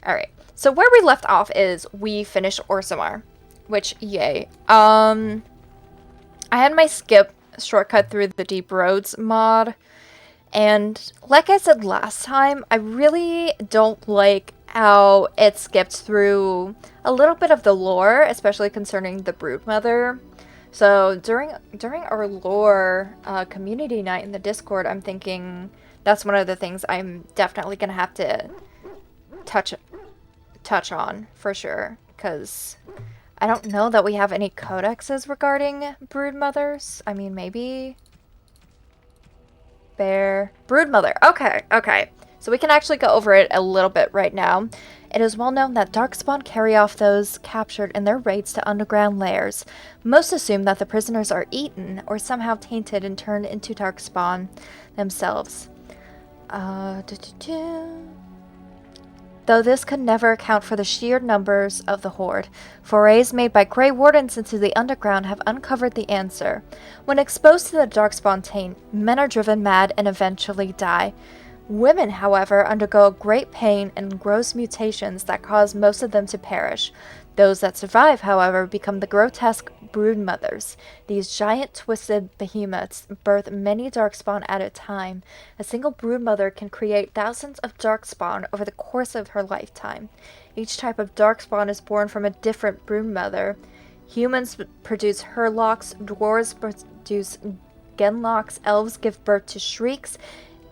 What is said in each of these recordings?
Alright. So where we left off is we finished Orsamar. Which, yay. I had my skip shortcut through the Deep Roads mod. And like I said last time, I really don't like how it skipped through a little bit of the lore, especially concerning the Broodmother. So during our lore community night in the Discord, I'm thinking that's one of the things I'm definitely gonna have to touch on for sure, because I don't know that we have any codexes regarding Broodmothers. I mean, maybe Bear Broodmother. Okay. So we can actually go over it a little bit right now. It is well known that Darkspawn carry off those captured in their raids to underground lairs. Most assume that the prisoners are eaten or somehow tainted and turned into Darkspawn themselves. Though this could never account for the sheer numbers of the horde, forays made by Grey Wardens into the underground have uncovered the answer. When exposed to the Darkspawn taint, men are driven mad and eventually die. Women, however, undergo great pain and gross mutations that cause most of them to perish. Those that survive, however, become the grotesque broodmothers. These giant twisted behemoths birth many darkspawn at a time. A single broodmother can create thousands of darkspawn over the course of her lifetime. Each type of darkspawn is born from a different broodmother. Humans produce herlocks, dwarves produce genlocks, elves give birth to shrieks,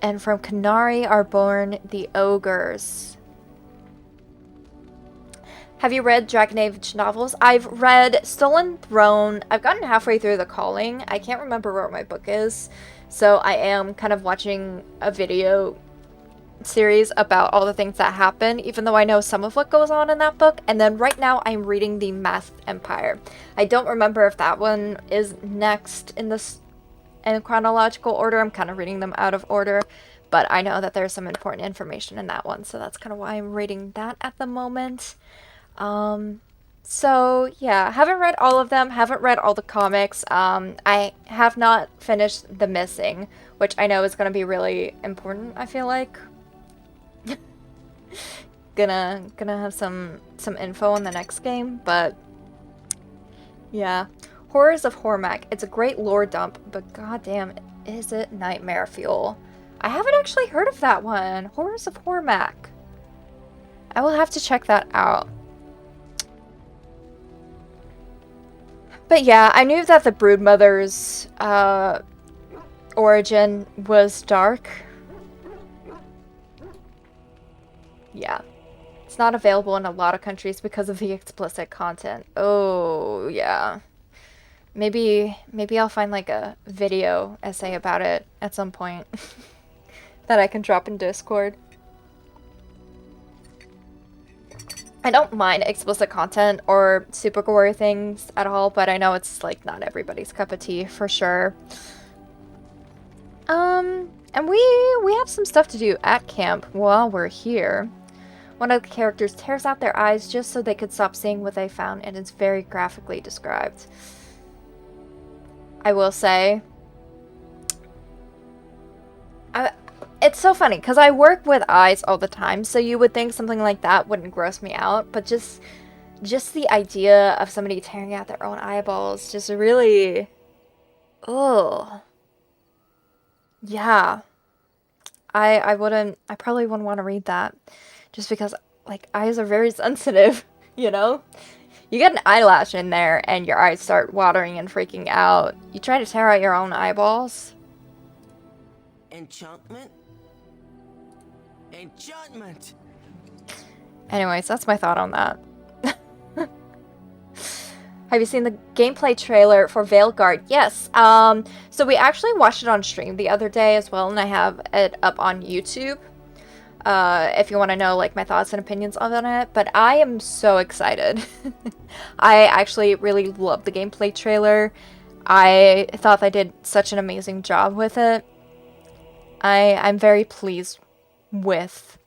and from Canary are born the ogres. Have you read Dragon Age novels? I've read Stolen Throne. I've gotten halfway through The Calling. I can't remember where my book is. So I am kind of watching a video series about all the things that happen, even though I know some of what goes on in that book. And then right now I'm reading The Masked Empire. I don't remember if that one is next in this in chronological order. I'm kind of reading them out of order, but I know that there's some important information in that one, so that's kind of why I'm reading that at the moment. So yeah, haven't read all of them, haven't read all the comics. I have not finished The Missing, which I know is going to be really important, I feel like. gonna have some info on the next game, but yeah. Horrors of Hormak. It's a great lore dump, but goddamn, is it nightmare fuel. I haven't actually heard of that one. Horrors of Hormak. I will have to check that out. But yeah, I knew that the Broodmother's origin was dark. Yeah. It's not available in a lot of countries because of the explicit content. Oh, yeah. Maybe I'll find like a video essay about it at some point that I can drop in Discord. I don't mind explicit content or super gory things at all, but I know it's like not everybody's cup of tea for sure. And we have some stuff to do at camp while we're here. One of the characters tears out their eyes just so they could stop seeing what they found, and it's very graphically described. I will say, it's so funny because I work with eyes all the time, so you would think something like that wouldn't gross me out, but just the idea of somebody tearing out their own eyeballs just really, ugh. Yeah, I probably wouldn't want to read that, just because like eyes are very sensitive, you know? You get an eyelash in there and your eyes start watering and freaking out. You try to tear out your own eyeballs. Enchantment? Enchantment! Anyways, that's my thought on that. Have you seen the gameplay trailer for Veilguard? Yes. So we actually watched it on stream the other day as well, and I have it up on YouTube. If you want to know like my thoughts and opinions on it, but I am so excited. I actually really loved the gameplay trailer. I thought they did such an amazing job with it. I'm very pleased with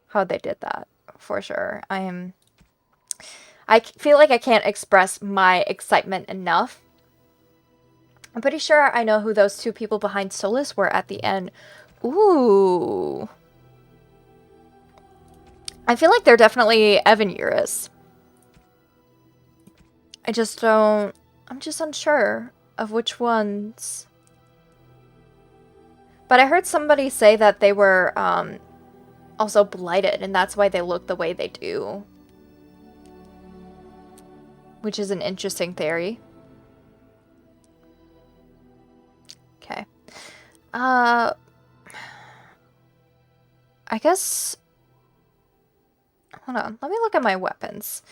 how they did that, for sure. I feel like I can't express my excitement enough. I'm pretty sure I know who those two people behind Solus were at the end. Ooh. I feel like they're definitely Evan Urus. I just don't... I'm just unsure of which ones. But I heard somebody say that they were also blighted, and that's why they look the way they do. Which is an interesting theory. Okay. I guess... Hold on. Let me look at my weapons.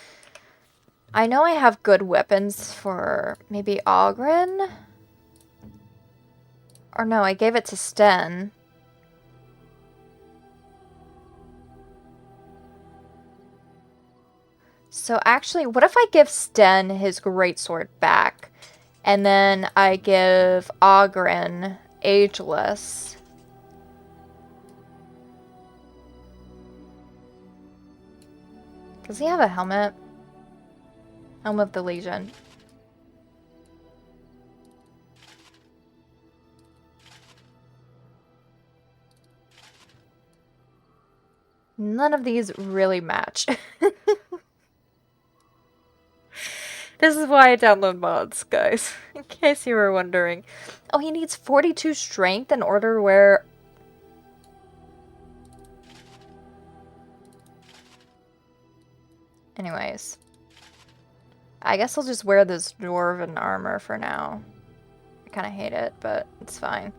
I know I have good weapons for maybe Ogren. Or no, I gave it to Sten. So actually, what if I give Sten his greatsword back? And then I give Ogren Ageless. Does he have a helmet? Helm of the Legion. None of these really match. This is why I download mods, guys. In case you were wondering. Oh, he needs 42 strength in order to wear... Anyways. I guess I'll just wear this dwarven armor for now. I kind of hate it, but it's fine.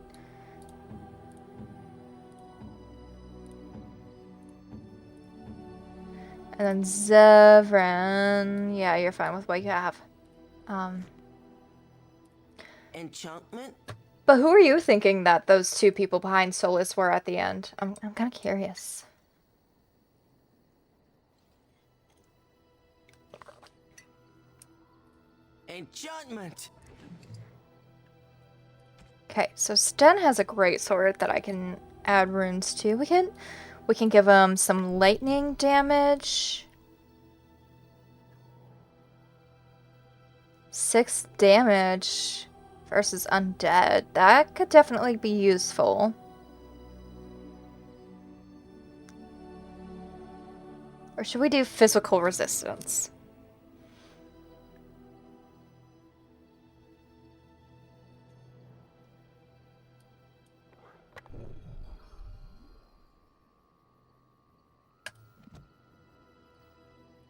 And then Zevran, yeah, you're fine with what you have. Enchantment? But who are you thinking that those two people behind Solus were at the end? I'm kind of curious. Enchantment! Okay, so Sten has a great sword that I can add runes to. We can give him some lightning damage. 6 damage versus undead. That could definitely be useful. Or should we do physical resistance?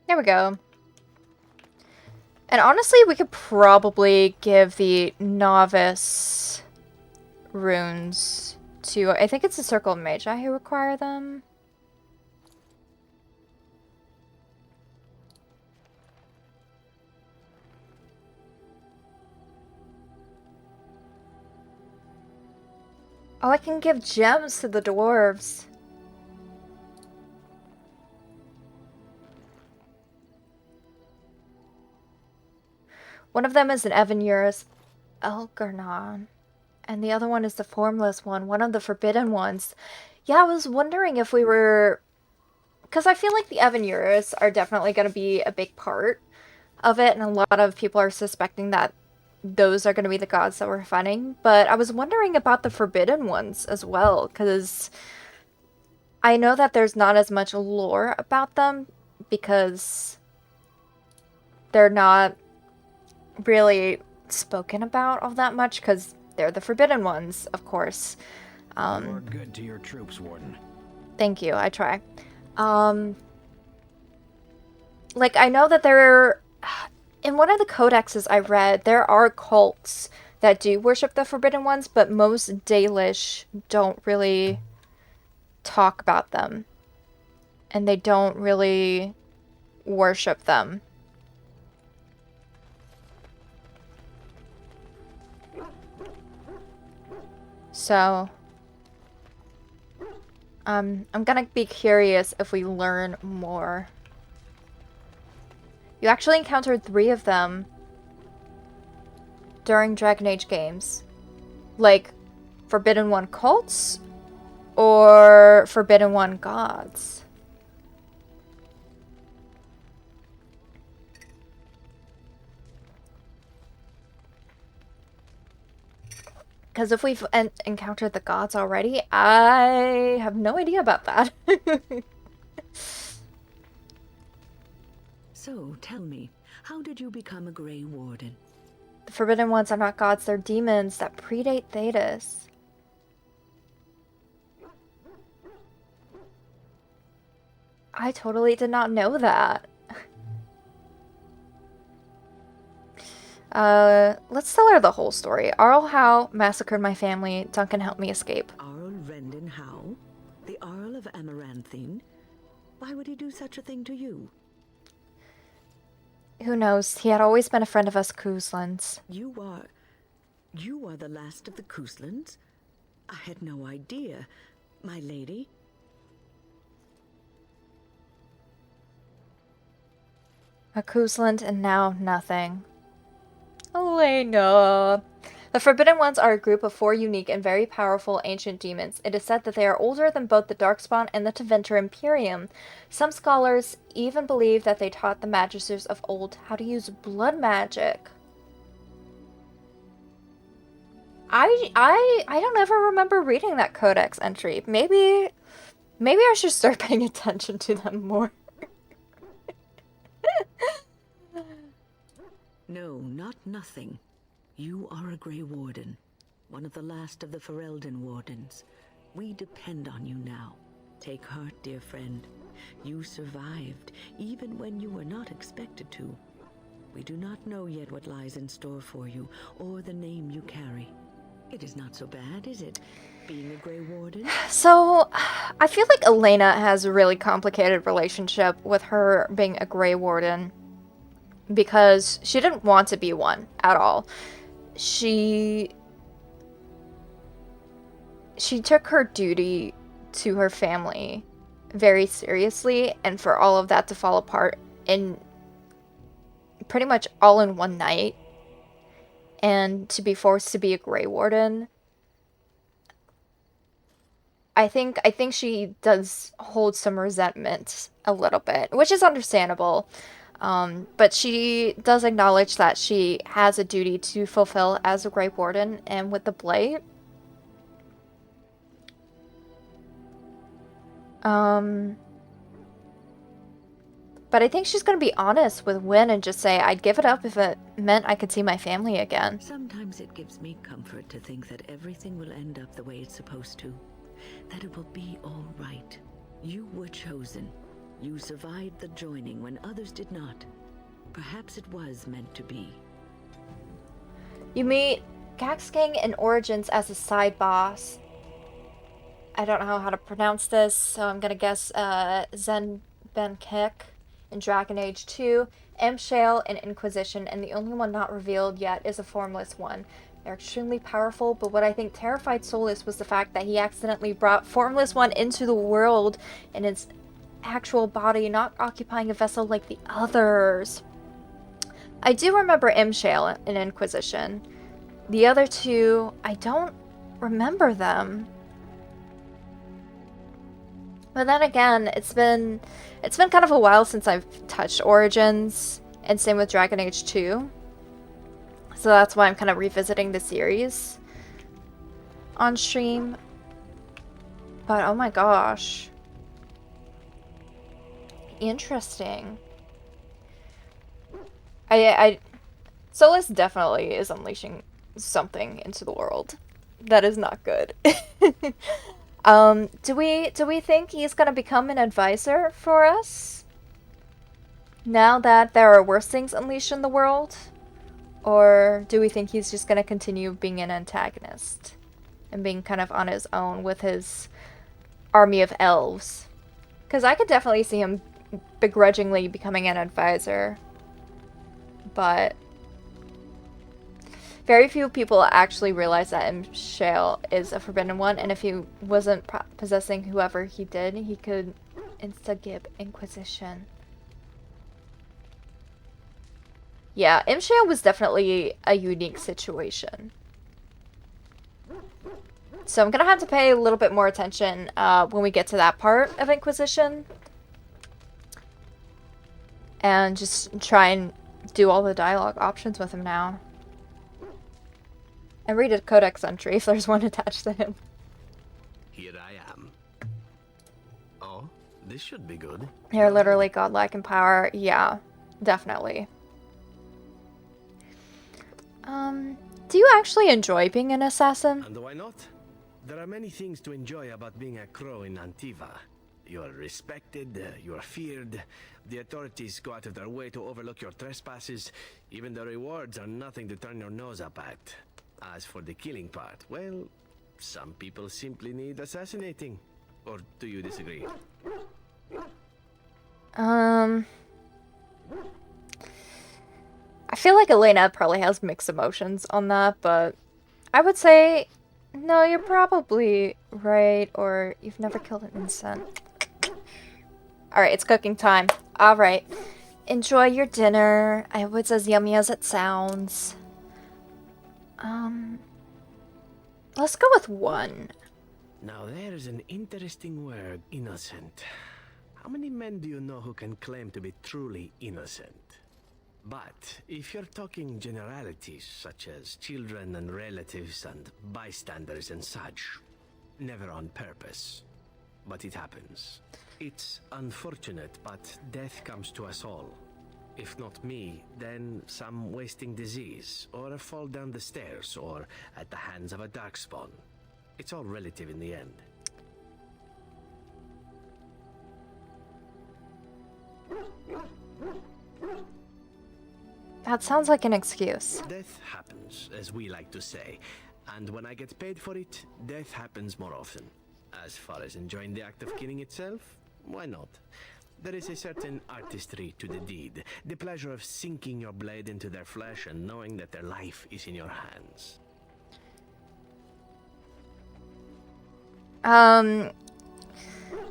There we go. And honestly, we could probably give the novice runes to... I think it's the Circle of Magi who require them. Oh, I can give gems to the dwarves. One of them is an Evan Urus Elgarnon, and the other one is the Formless one of the Forbidden ones. Yeah, I was wondering if we were... Because I feel like the Evan Urus are definitely going to be a big part of it, and a lot of people are suspecting that those are going to be the gods that we're fighting. But I was wondering about the Forbidden ones as well, because I know that there's not as much lore about them, because they're not really spoken about all that much, because they're the Forbidden ones, of course. You're good to your troops, Warden. Thank you, I try. Like, I know that there... In one of the codexes I read, there are cults that do worship the Forbidden Ones, but most Dalish don't really talk about them. And they don't really worship them. So... I'm gonna be curious if we learn more. You actually encountered 3 of them during Dragon Age games. Like, Forbidden One cults or Forbidden One gods. Because if we've encountered the gods already, I have no idea about that. So, tell me, how did you become a Grey Warden? The Forbidden Ones are not gods, they're demons that predate Thetis. I totally did not know that. Let's tell her the whole story. Arl Howe massacred my family. Duncan helped me escape. Arl Rendon Howe? The Earl of Amaranthine? Why would he do such a thing to you? Who knows? He had always been a friend of us Couslands. You are the last of the Couslands? I had no idea, my lady. A Cousland and now nothing. Elena. The Forbidden Ones are a group of 4 unique and very powerful ancient demons. It is said that they are older than both the Darkspawn and the Tevinter Imperium. Some scholars even believe that they taught the magisters of old how to use blood magic. I don't ever remember reading that codex entry. Maybe I should start paying attention to them more. No, not nothing. You are a Grey Warden, one of the last of the Ferelden Wardens. We depend on you now. Take heart, dear friend. You survived, even when you were not expected to. We do not know yet what lies in store for you, or the name you carry. It is not so bad, is it, being a Grey Warden? So, I feel like Elena has a really complicated relationship with her being a Grey Warden. Because she didn't want to be one at all. She took her duty to her family very seriously, and for all of that to fall apart in pretty much all in one night, and to be forced to be a Grey Warden, I think she does hold some resentment a little bit, which is understandable. But she does acknowledge that she has a duty to fulfill as a Grey Warden, and with the Blight, but I think she's gonna be honest with Wynne and just say, I'd give it up if it meant I could see my family again. Sometimes it gives me comfort to think that everything will end up the way it's supposed to. That it will be all right. You were chosen. You survived the joining when others did not. Perhaps it was meant to be. You meet Gaxgang in Origins as a side boss. I don't know how to pronounce this, so I'm gonna guess Zen Ben Kek in Dragon Age 2, SHALE in Inquisition, and the only one not revealed yet is a Formless One. They're extremely powerful, but what I think terrified Solus was the fact that he accidentally brought Formless One into the world in its actual body, not occupying a vessel like the others. I do remember SHALE in Inquisition. The other two, I don't remember them. But then again, it's been kind of a while since I've touched Origins, and same with Dragon Age 2. So that's why I'm kind of revisiting the series on stream. But oh my gosh. Interesting. Solus definitely is unleashing something into the world that is not good. Do we think he's gonna become an advisor for us now that there are worse things unleashed in the world? Or do we think he's just gonna continue being an antagonist and being kind of on his own with his army of elves? Because I could definitely see him begrudgingly becoming an advisor, but very few people actually realize that SHALE is a Forbidden One, and if he wasn't possessing whoever he did, he could insta-gib Inquisition. Yeah, SHALE was definitely a unique situation. So I'm gonna have to pay a little bit more attention when we get to that part of Inquisition. And just try and do all the dialogue options with him now. And read a codex entry if there's one attached to him. Here I am. Oh, this should be good. They're literally godlike in power. Yeah. Definitely. Do you actually enjoy being an assassin? And why not? There are many things to enjoy about being a crow in Antiva. You are respected, you are feared, the authorities go out of their way to overlook your trespasses, even the rewards are nothing to turn your nose up at. As for the killing part, well, some people simply need assassinating. Or do you disagree? I feel like Elena probably has mixed emotions on that, but I would say, no, you're probably right, or you've never killed an innocent. Alright, it's cooking time. Alright. Enjoy your dinner. I hope it's as yummy as it sounds. Let's go with 1. Now there's an interesting word, innocent. How many men do you know who can claim to be truly innocent? But if you're talking generalities such as children and relatives and bystanders and such, never on purpose. But it happens. It's unfortunate, but death comes to us all. If not me, then some wasting disease, or a fall down the stairs, or at the hands of a darkspawn. It's all relative in the end. That sounds like an excuse. Death happens, as we like to say. And when I get paid for it, death happens more often. As far as enjoying the act of killing itself, why not? There is a certain artistry to the deed. The pleasure of sinking your blade into their flesh and knowing that their life is in your hands.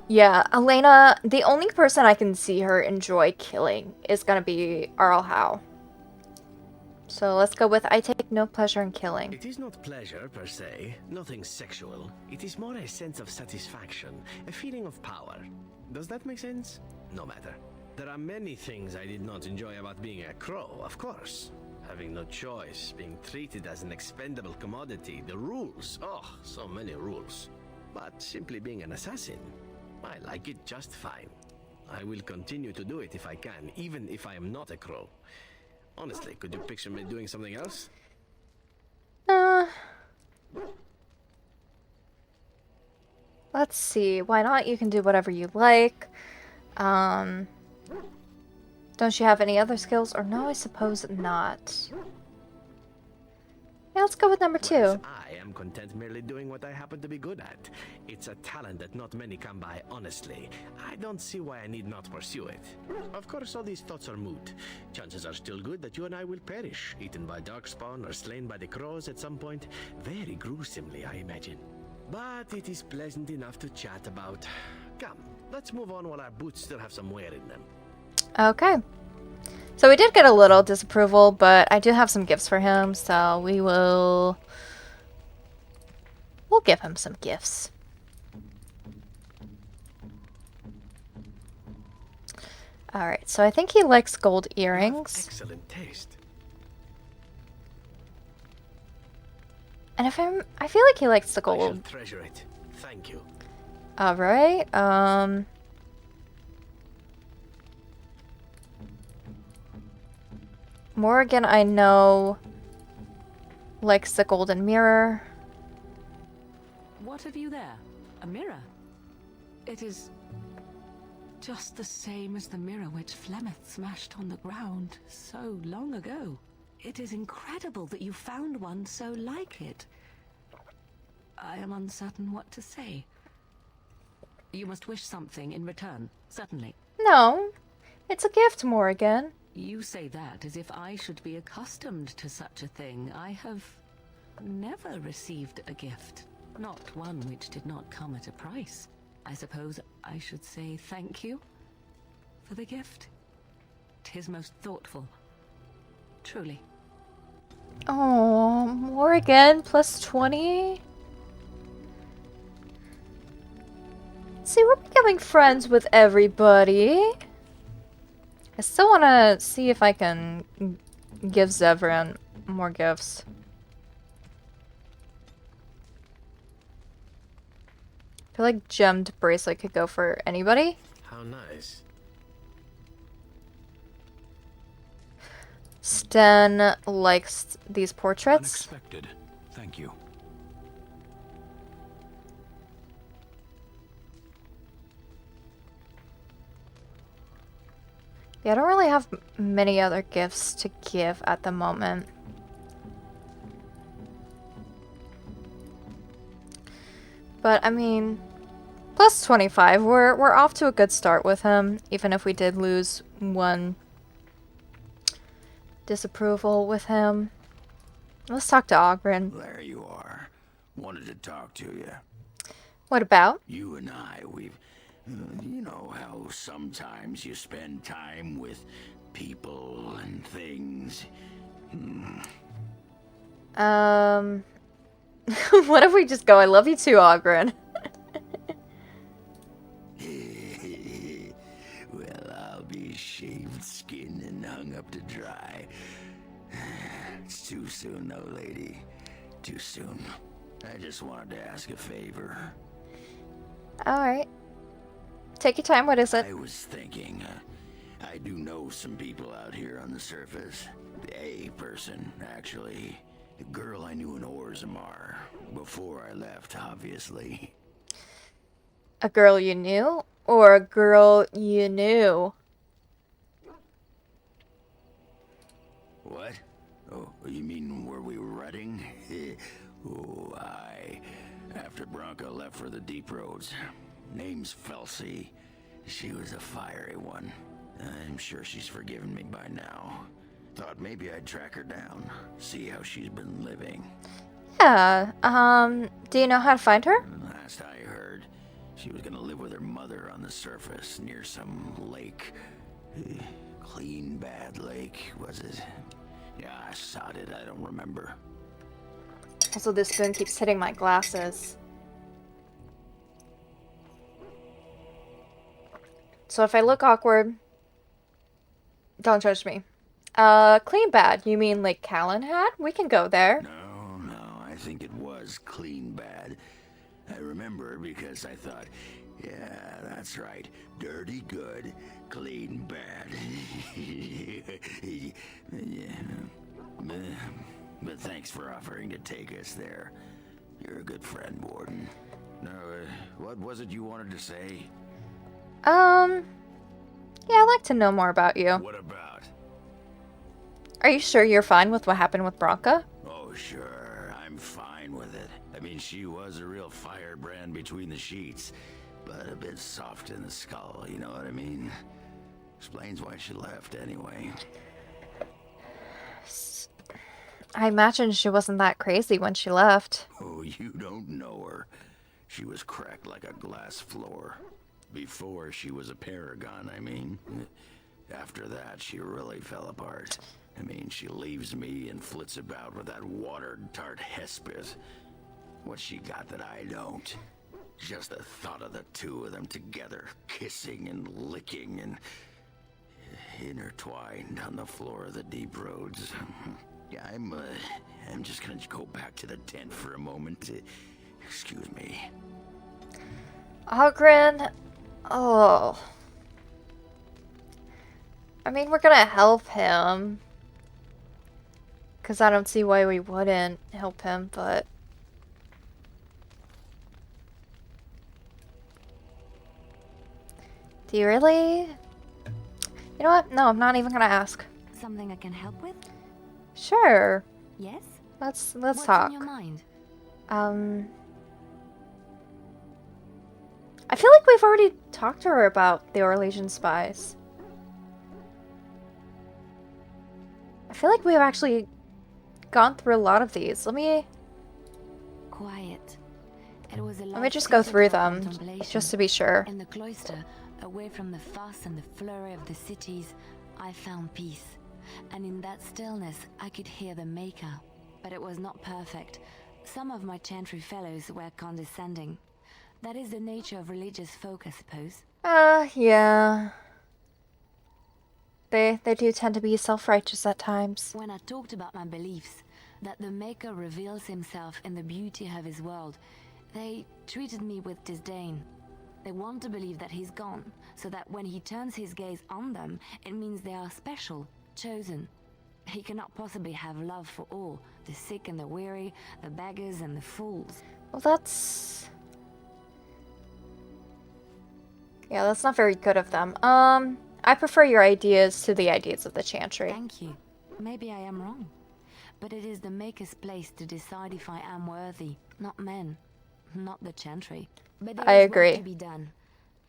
Yeah, Elena, the only person I can see her enjoy killing is gonna be Arl Howe. So let's go with I take no pleasure in killing. It is not pleasure per se, nothing sexual. It is more a sense of satisfaction, a feeling of power. Does that make sense? No matter. There are many things I did not enjoy about being a crow, of course. Having no choice, being treated as an expendable commodity, the rules, oh, so many rules. But simply being an assassin, I like it just fine. I will continue to do it if I can, even if I am not a crow. Honestly, could you picture me doing something else? Let's see. Why not? You can do whatever you like. Don't you have any other skills? Or no, I suppose not. Yeah, let's go with number 2. Whereas I am content merely doing what I happen to be good at. It's a talent that not many come by, honestly. I don't see why I need not pursue it. Of course, all these thoughts are moot. Chances are still good that you and I will perish, eaten by darkspawn or slain by the crows at some point. Very gruesomely, I imagine. But it is pleasant enough to chat about. Come, let's move on while our boots still have some wear in them. Okay. So we did get a little disapproval, but I do have some gifts for him, so we'll give him some gifts. Alright, so I think he likes gold earrings. Excellent taste. And I feel like he likes the I shall gold. treasure it. Thank you. Alright, Morrigan, I know, likes the golden mirror. What have you there? A mirror? It is just the same as the mirror which Flemeth smashed on the ground so long ago. It is incredible that you found one so like it. I am uncertain what to say. You must wish something in return, certainly. No, it's a gift, Morrigan. You say that as if I should be accustomed to such a thing. I have never received a gift. Not one which did not come at a price. I suppose I should say thank you for the gift. 'Tis most thoughtful. Truly. Oh, Morrigan, plus 20? See, we're becoming friends with everybody. I still want to see if I can give Zevran more gifts. I feel like gemmed bracelet could go for anybody. How nice. Sten likes these portraits. Unexpected. Thank you. Yeah, I don't really have many other gifts to give at the moment. But I mean, plus 25. We're off to a good start with him, even if we did lose one disapproval with him. Let's talk to Ogren. There you are. Wanted to talk to you. What about? You and I, we've... you know how sometimes you spend time with people and things. What if we just go, I love you too, Ogren? Well, I'll be shaved, skinned, and hung up to dry. It's too soon, though, lady. Too soon. I just wanted to ask a favor. Alright. Take your time, what is it? I was thinking, I do know some people out here on the surface. A person, actually. The girl I knew in Orzammar. Before I left, obviously. A girl you knew? Or a girl you knew? What? Oh, you mean where we were running? Oh, aye. After Bronca left for the deep roads. Name's Felsi. She was a fiery one. I'm sure she's forgiven me by now. Thought maybe I'd track her down. See how she's been living. Yeah, do you know how to find her? Last I heard, she was gonna live with her mother on the surface near some lake. Clean Bad Lake, was it? Yeah, I saw it, I don't remember. Also, this spoon keeps hitting my glasses. So if I look awkward, don't judge me. Clean Bad, you mean Lake Calenhad? We can go there. No, I think it was Clean Bad. I remember because I thought, yeah, that's right. Dirty good, clean bad. Yeah. But thanks for offering to take us there. You're a good friend, Warden. Now, what was it you wanted to say? Yeah, I'd like to know more about you. What about? Are you sure you're fine with what happened with Bronca? Oh, sure. I'm fine with it. I mean, she was a real firebrand between the sheets, but a bit soft in the skull, you know what I mean? Explains why she left anyway. I imagine she wasn't that crazy when she left. Oh, you don't know her. She was cracked like a glass floor. Before she was a paragon, I mean. After that, she really fell apart. I mean, she leaves me and flits about with that water-tart Hespith. What she got that I don't? Just the thought of the two of them together, kissing and licking and intertwined on the floor of the deep roads. Yeah, I'm just gonna go back to the tent for a moment. Excuse me. Ogren, oh. I mean, we're gonna help him. Because I don't see why we wouldn't help him, but... Do you really? You know what? No, I'm not even gonna ask. Something I can help with? Sure. Yes? Let's What's talk. on your mind? I feel like we've already talked to her about the Orlesian spies. I feel like we've actually gone through a lot of these. Let me Quiet. It was a just go through them, just to be sure. In the cloister, away from the fuss and the flurry of the cities, I found peace. And in that stillness, I could hear the Maker. But it was not perfect. Some of my chantry fellows were condescending. That is the nature of religious folk, I suppose. Yeah. They do tend to be self-righteous at times. When I talked about my beliefs, that the Maker reveals himself in the beauty of his world, they treated me with disdain. They want to believe that he's gone, so that when he turns his gaze on them, it means they are special, chosen. He cannot possibly have love for all, the sick and the weary, the beggars and the fools. Well, that's... yeah, that's not very good of them. I prefer your ideas to the ideas of the Chantry. Thank you. Maybe I am wrong. But it is the Maker's place to decide if I am worthy, not men, not the Chantry. But there I is agree. work to be done,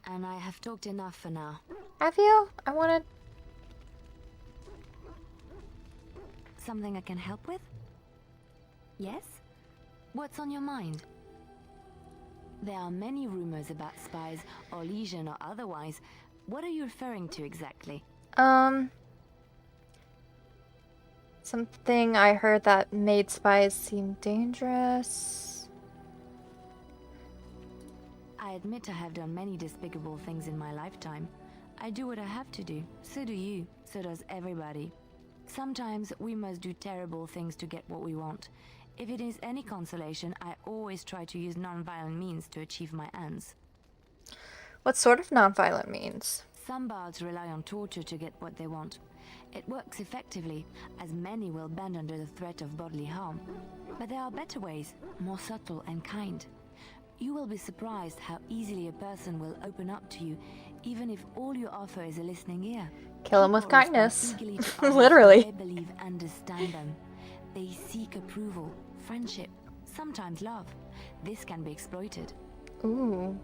and I have talked enough for now. Have you? I wanted... Something I can help with? Yes? What's on your mind? There are many rumors about spies, or legion or otherwise. What are you referring to exactly? Something I heard that made spies seem dangerous. I admit I have done many despicable things in my lifetime. I do what I have to do. So do you. So does everybody. Sometimes we must do terrible things to get what we want. If it is any consolation, I always try to use non-violent means to achieve my ends. What sort of non-violent means? Some bards rely on torture to get what they want. It works effectively, as many will bend under the threat of bodily harm. But there are better ways, more subtle and kind. You will be surprised how easily a person will open up to you, even if all you offer is a listening ear. Kill him with People respond kindness. eagerly to others Literally. who they believe understand them. They seek approval, friendship, sometimes love. This can be exploited. Ooh.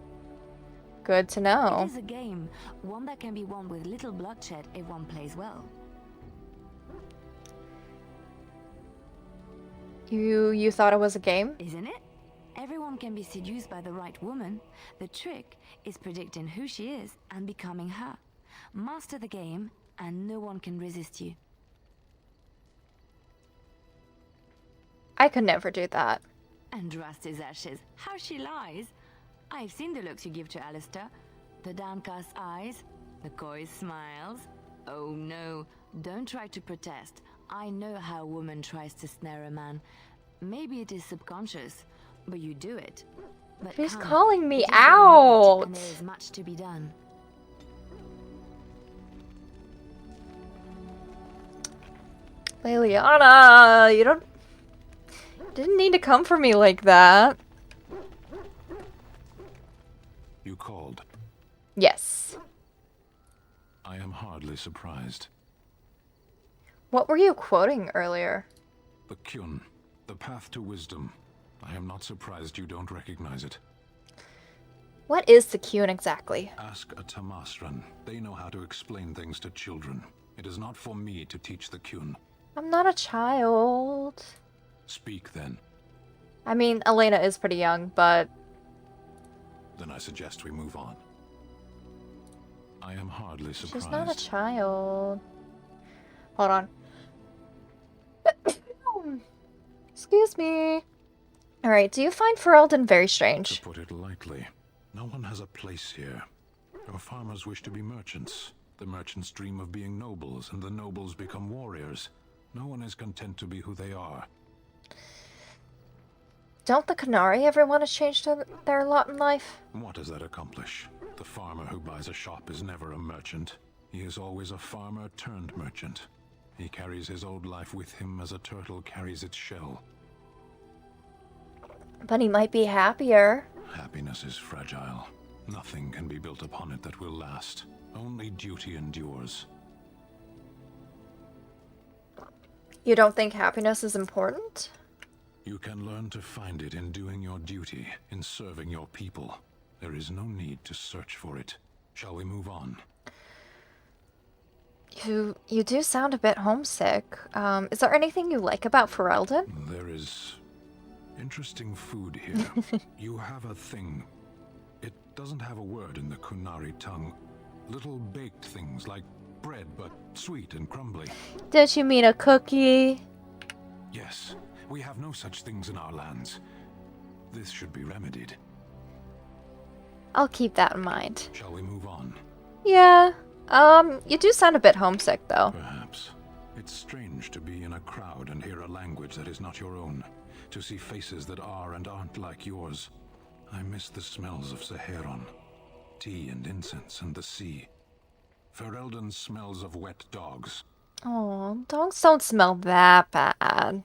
Good to It know. is a game, one that can be won with little bloodshed if one plays well. You thought it was a game? Isn't it? Everyone can be seduced by the right woman. The trick is predicting who she is and becoming her. Master the game, and no one can resist you. I could never do that. And rust his ashes. How she lies! I've seen the looks you give to Alistair. The downcast eyes, the coy smiles. Oh no, don't try to protest. I know how a woman tries to snare a man. Maybe it is subconscious, but you do it. But She's come, calling me it is getting late, out. and there is much to be done. Liliana, you didn't need to come for me like that. You called. Yes. I am hardly surprised. What were you quoting earlier? The Kyun, the path to wisdom. I am not surprised you don't recognize it. What is the Kyun exactly? Ask a Tamasran. They know how to explain things to children. It is not for me to teach the Kyun. I'm not a child. Speak then. I mean, Elena is pretty young, but... Then I suggest we move on. I am hardly surprised. she's not a child. Hold on. Excuse me. Alright, do you find Ferelden very To strange? put it lightly, no one has a place here. Our farmers wish to be merchants. The merchants dream of being nobles, and the nobles become warriors. No one is content to be who they are. Don't the Canari ever want to change their lot in life? What does that accomplish? The farmer who buys a shop is never a merchant. He is always a farmer turned merchant. He carries his old life with him as a turtle carries its shell. But he might be happier. Happiness is fragile. Nothing can be built upon it that will last. Only duty endures. You don't think happiness is important? You can learn to find it in doing your duty, in serving your people. There is no need to search for it. Shall we move on? You do sound a bit homesick. Is there anything you like about Ferelden? There is interesting food here. You have a thing. It doesn't have a word in the Kunari tongue. Little baked things like bread, but sweet and crumbly. Did you mean a cookie? Yes, we have no such things in our lands. This should be remedied. I'll keep that in mind. Shall we move on? Yeah. You do sound a bit homesick, though. Perhaps. It's strange to be in a crowd and hear a language that is not your own. To see faces that are and aren't like yours. I miss the smells of Saharon. Tea and incense and the sea. Ferelden smells of wet dogs. Oh, dogs don't smell that bad.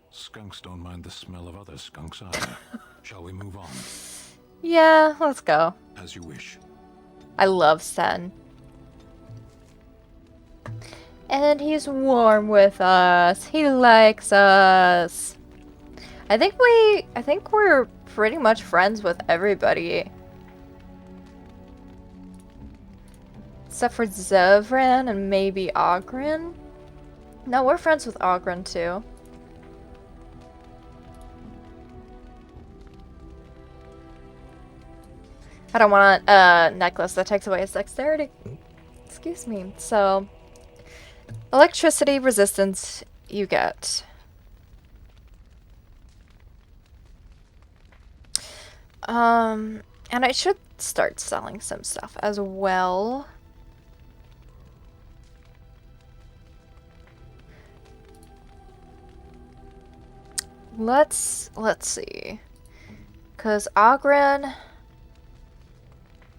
Skunks don't mind the smell of other skunks either. Shall we move on? Yeah, let's go. As you wish. I love Sen. And he's warm with us. He likes us. I think we're pretty much friends with everybody. Except for Zevran and maybe Ogren. No, we're friends with Ogren too. I don't want a necklace that takes away his dexterity. Excuse me. So, electricity resistance you get. And I should start selling some stuff as well. Let's see. 'Cause Ogren,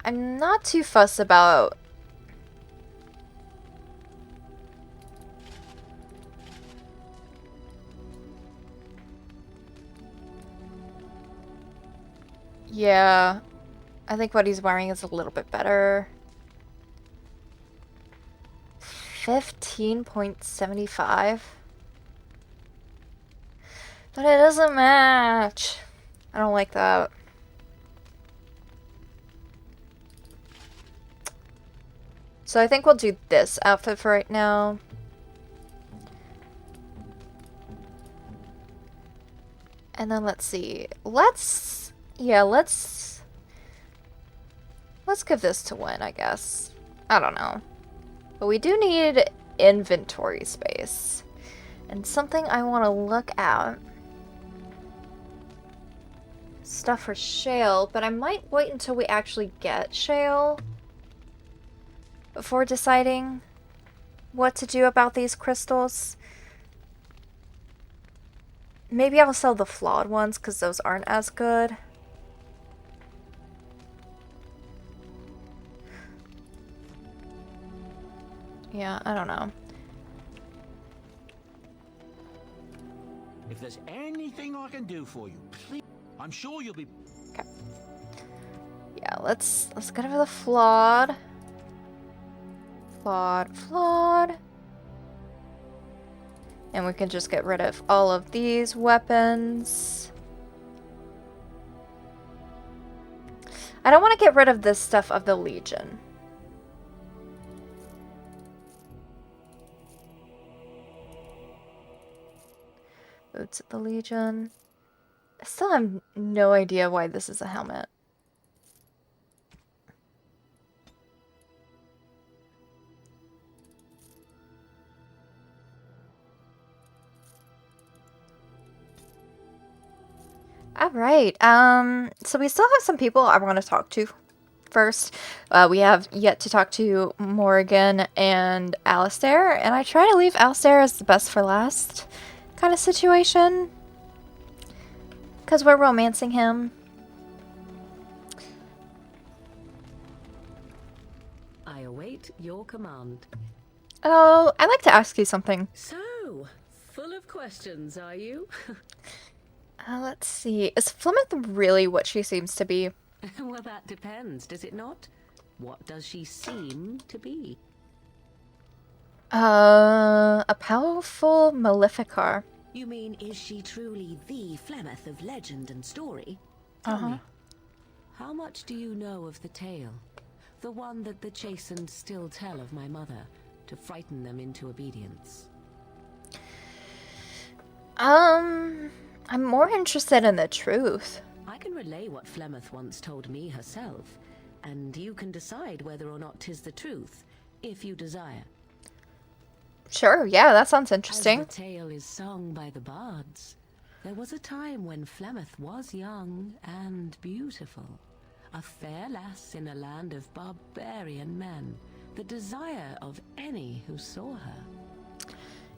I'm not too fussed about. Yeah, I think what he's wearing is a little bit better. 15.75. But it doesn't match. I don't like that. So I think we'll do this outfit for right now. And then let's see. Let's give this to Win, I guess. I don't know. But we do need inventory space. And something I want to look at. Stuff for Shale, but I might wait until we actually get Shale before deciding what to do about these crystals. Maybe I'll sell the flawed ones because those aren't as good. Yeah, I don't know. If there's anything I can do for you, please, I'm sure you'll be... Okay. Yeah, let's get over the flawed. Flawed. And we can just get rid of all of these weapons. I don't want to get rid of this stuff of the Legion. Boots of the Legion. I still have no idea why this is a helmet. Alright, so we still have some people I want to talk to first. We have yet to talk to Morrigan and Alistair, and I try to leave Alistair as the best for last kind of situation. Because we're romancing him. I await your command. Oh, I'd like to ask you something. So, full of questions, are you? Let's see. Is Plymouth really what she seems to be? Well, that depends, does it not? What does she seem to be? A powerful Maleficar. You mean, is she truly the Flemeth of legend and story? Tell me, how much do you know of the tale? The one that the chastened still tell of my mother, to frighten them into obedience. I'm more interested in the truth. I can relay what Flemeth once told me herself, and you can decide whether or not 'tis the truth, if you desire. Sure, yeah, that sounds interesting. As the tale is sung by the bards, there was a time when Flemeth was young and beautiful. A fair lass in a land of barbarian men, the desire of any who saw her.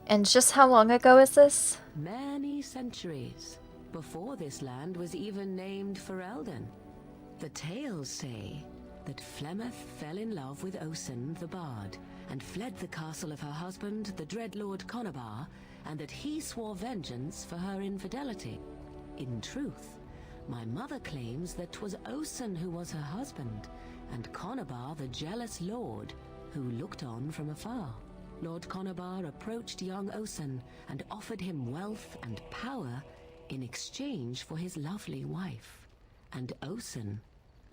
And just how long ago is this? Many centuries, before this land was even named Ferelden. The tales say that Flemeth fell in love with Osen the Bard and fled the castle of her husband, the Dreadlord Conabar, and that he swore vengeance for her infidelity. In truth, my mother claims that 'twas Osen who was her husband, and Conabar the jealous lord, who looked on from afar. Lord Conabar approached young Osen and offered him wealth and power in exchange for his lovely wife. And Osen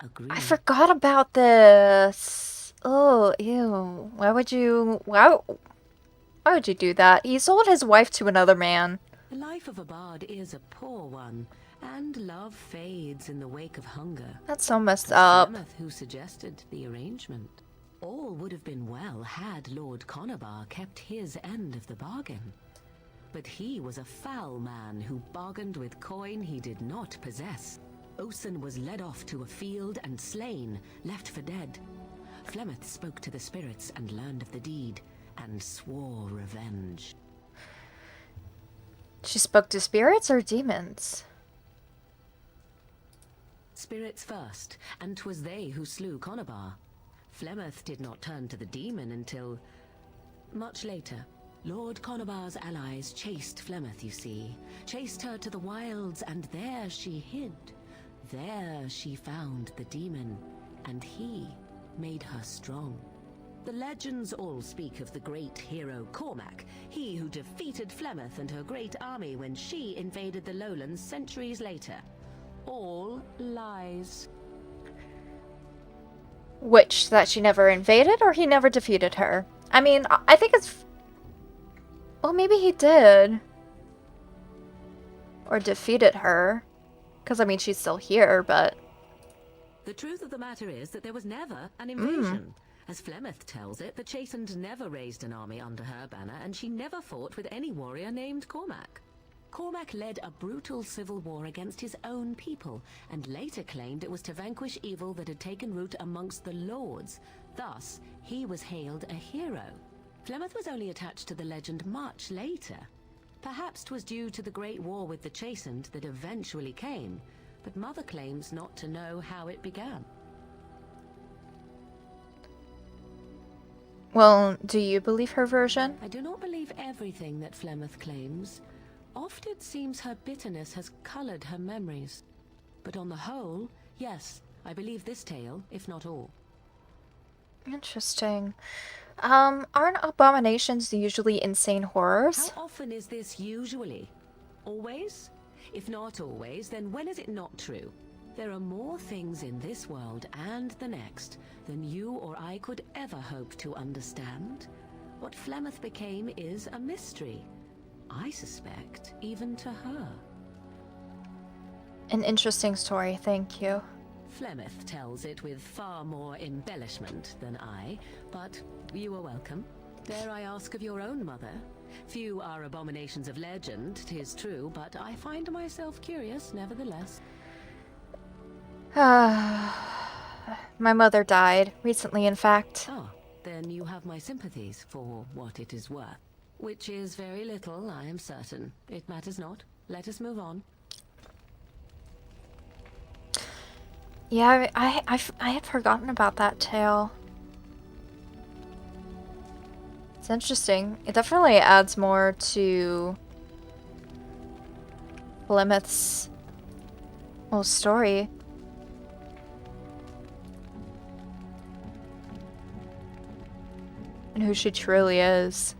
agreed. I forgot about this. Oh, ew. Why would you do that? He sold his wife to another man. The life of a bard is a poor one, and love fades in the wake of hunger. That's so messed up. Flemeth who suggested the arrangement. All would have been well had Lord Conabar kept his end of the bargain. But he was a foul man who bargained with coin he did not possess. Osen was led off to a field and slain, left for dead. Flemeth spoke to the spirits and learned of the deed, and swore revenge. She spoke to spirits or demons? Spirits first, and 'twas they who slew Conabar. Flemeth did not turn to the demon until much later. Lord Conabar's allies chased Flemeth, you see. Chased her to the wilds, and there she hid. There she found the demon, and he made her strong. The legends all speak of the great hero Cormac, he who defeated Flemeth and her great army when she invaded the lowlands centuries later. All lies. Which, that she never invaded or he never defeated her? I mean, I think it's... Well, maybe he did. Or defeated her. Because, I mean, she's still here, but... The truth of the matter is that there was never an invasion. As Flemeth tells it, the Chastened never raised an army under her banner, and she never fought with any warrior named Cormac. Cormac led a brutal civil war against his own people, and later claimed it was to vanquish evil that had taken root amongst the lords. Thus, he was hailed a hero. Flemeth was only attached to the legend much later. Perhaps 'twas due to the great war with the Chastened that eventually came, but Mother claims not to know how it began. Well, do you believe her version? I do not believe everything that Flemeth claims. Oft it seems her bitterness has colored her memories. But on the whole, yes, I believe this tale, if not all. Interesting. Aren't abominations usually insane horrors? How often is this usually? Always? If not always, then when is it not true? There are more things in this world and the next than you or I could ever hope to understand. What Flemeth became is a mystery. I suspect, even to her. An interesting story, thank you. Flemeth tells it with far more embellishment than I, but you are welcome. Dare I ask of your own mother? Few are abominations of legend, 'tis true, but I find myself curious nevertheless. My mother died, recently in fact. Ah, then you have my sympathies for what it is worth. Which is very little, I am certain. It matters not. Let us move on. Yeah, I had forgotten about that tale. It's interesting. It definitely adds more to Flemeth's whole story. And who she truly is.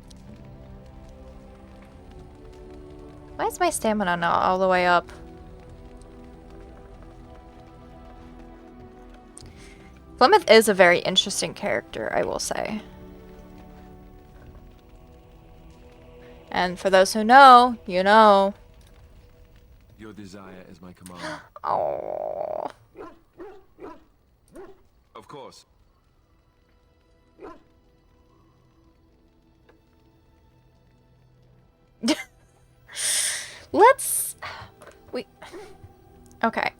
Why is my stamina not all the way up? Flemeth is a very interesting character, I will say. And for those who know, you know. Your desire is my command. Oh. Of course. Let's... Okay,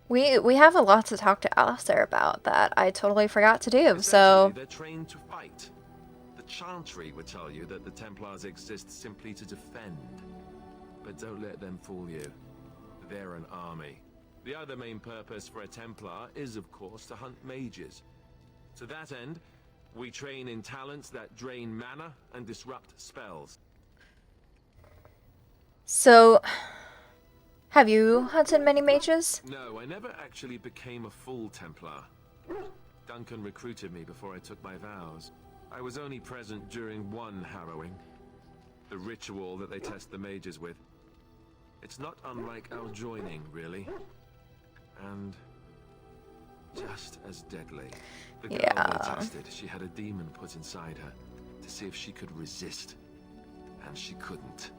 We have a lot to talk to Alistair about that I totally forgot to do, so... They're trained to fight. The Chantry would tell you that the Templars exist simply to defend. But don't let them fool you. They're an army. The other main purpose for a Templar is, of course, to hunt mages. To that end, we train in talents that drain mana and disrupt spells. So, have you hunted many mages? No, I never actually became a full Templar. Duncan recruited me before I took my vows. I was only present during one harrowing. The ritual that they test the mages with. It's not unlike our joining, really. And just as deadly. The girl they tested, she had a demon put inside her to see if she could resist. And she couldn't.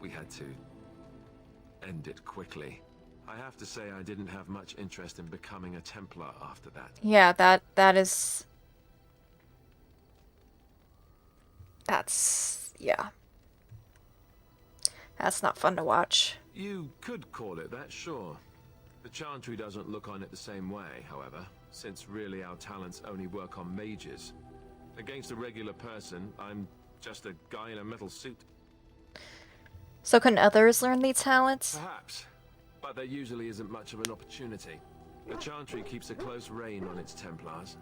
We had to end it quickly. I have to say I didn't have much interest in becoming a Templar after that. Yeah, that's yeah. That's not fun to watch. You could call it that, sure. The Chantry doesn't look on it the same way, however, since really our talents only work on mages. Against a regular person, I'm just a guy in a metal suit. So can others learn these talents? Perhaps, but there usually isn't much of an opportunity. The Chantry keeps a close rein on its Templars.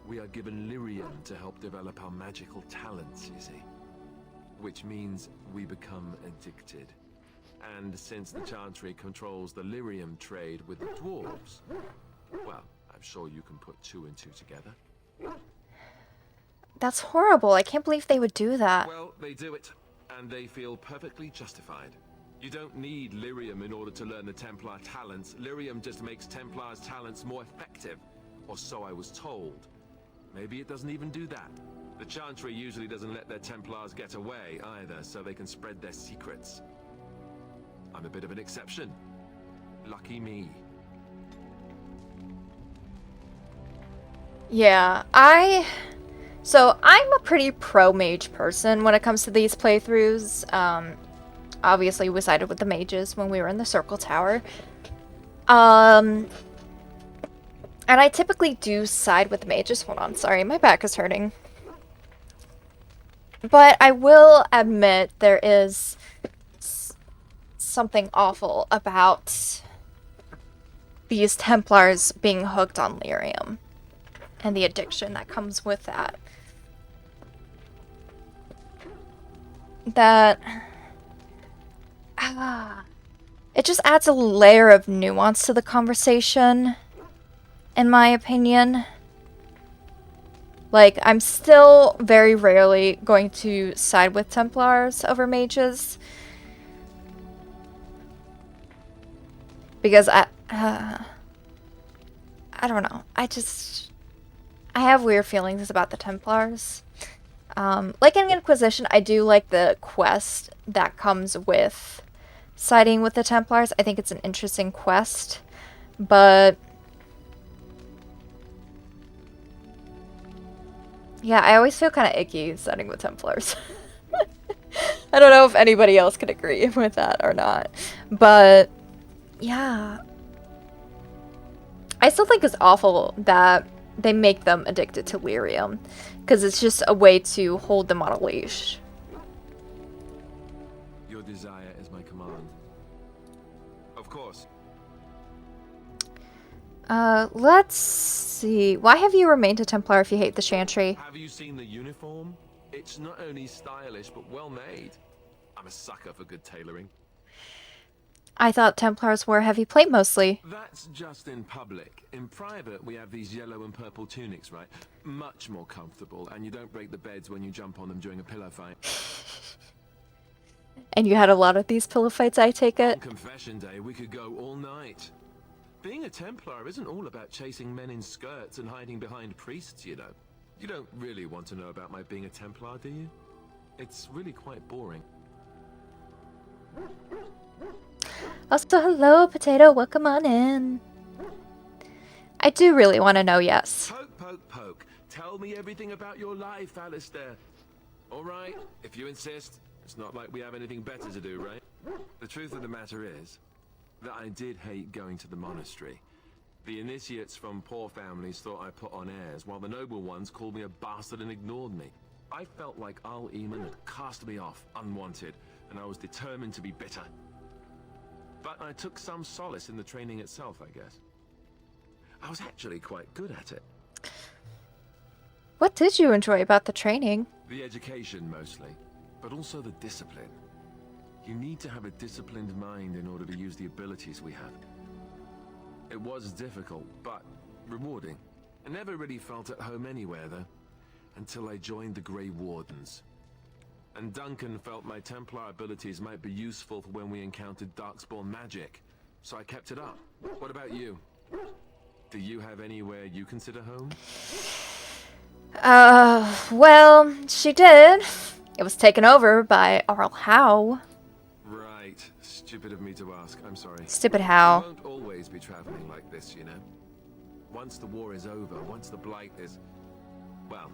We are given lyrium to help develop our magical talents, you see. Which means we become addicted. And since the Chantry controls the lyrium trade with the dwarves, well, I'm sure you can put 2 and 2 together. That's horrible. I can't believe they would do that. Well, they do it, and they feel perfectly justified. You don't need lyrium in order to learn the Templar talents. Lyrium just makes Templar's talents more effective, or so I was told. Maybe it doesn't even do that. The Chantry usually doesn't let their Templars get away either, so they can spread their secrets. I'm a bit of an exception. Lucky me. Yeah, so I'm a pretty pro-mage person when it comes to these playthroughs. Obviously we sided with the mages when we were in the Circle Tower. And I typically do side with the mages. Hold on, sorry, my back is hurting. But I will admit there is something awful about these Templars being hooked on lyrium and the addiction that comes with that. It just adds a layer of nuance to the conversation, in my opinion. Like, I'm still very rarely going to side with Templars over mages. Because I don't know. I have weird feelings about the Templars. Like in Inquisition, I do like the quest that comes with siding with the Templars. I think it's an interesting quest. But yeah, I always feel kind of icky siding with Templars. I don't know if anybody else could agree with that or not. But yeah. I still think it's awful that they make them addicted to lyrium, because it's just a way to hold them on a leash. Your desire is my command. Of course. Let's see. Why have you remained a Templar if you hate the Chantry? Have you seen the uniform? It's not only stylish, but well made. I'm a sucker for good tailoring. I thought Templars wore heavy plate mostly. That's just in public. In private, we have these yellow and purple tunics, right? Much more comfortable, and you don't break the beds when you jump on them during a pillow fight. And you had a lot of these pillow fights, I take it? On confession day, we could go all night. Being a Templar isn't all about chasing men in skirts and hiding behind priests, you know. You don't really want to know about my being a Templar, do you? It's really quite boring. Also, hello, Potato. Welcome on in. I do really want to know, yes. Poke, poke, poke. Tell me everything about your life, Alistair. All right, if you insist. It's not like we have anything better to do, right? The truth of the matter is that I did hate going to the monastery. The initiates from poor families thought I put on airs, while the noble ones called me a bastard and ignored me. I felt like Al-Eamon had cast me off, unwanted, and I was determined to be bitter. But I took some solace in the training itself, I guess. I was actually quite good at it. What did you enjoy about the training? The education, mostly, but also the discipline. You need to have a disciplined mind in order to use the abilities we have. It was difficult, but rewarding. I never really felt at home anywhere, though, until I joined the Grey Wardens. And Duncan felt my Templar abilities might be useful for when we encountered Darkspawn magic, so I kept it up. What about you? Do you have anywhere you consider home? Well, she did. It was taken over by Arl Howe. Right. Stupid of me to ask. I'm sorry. Stupid Howe. We won't always be traveling like this, you know. Once the war is over, once the Blight is... well,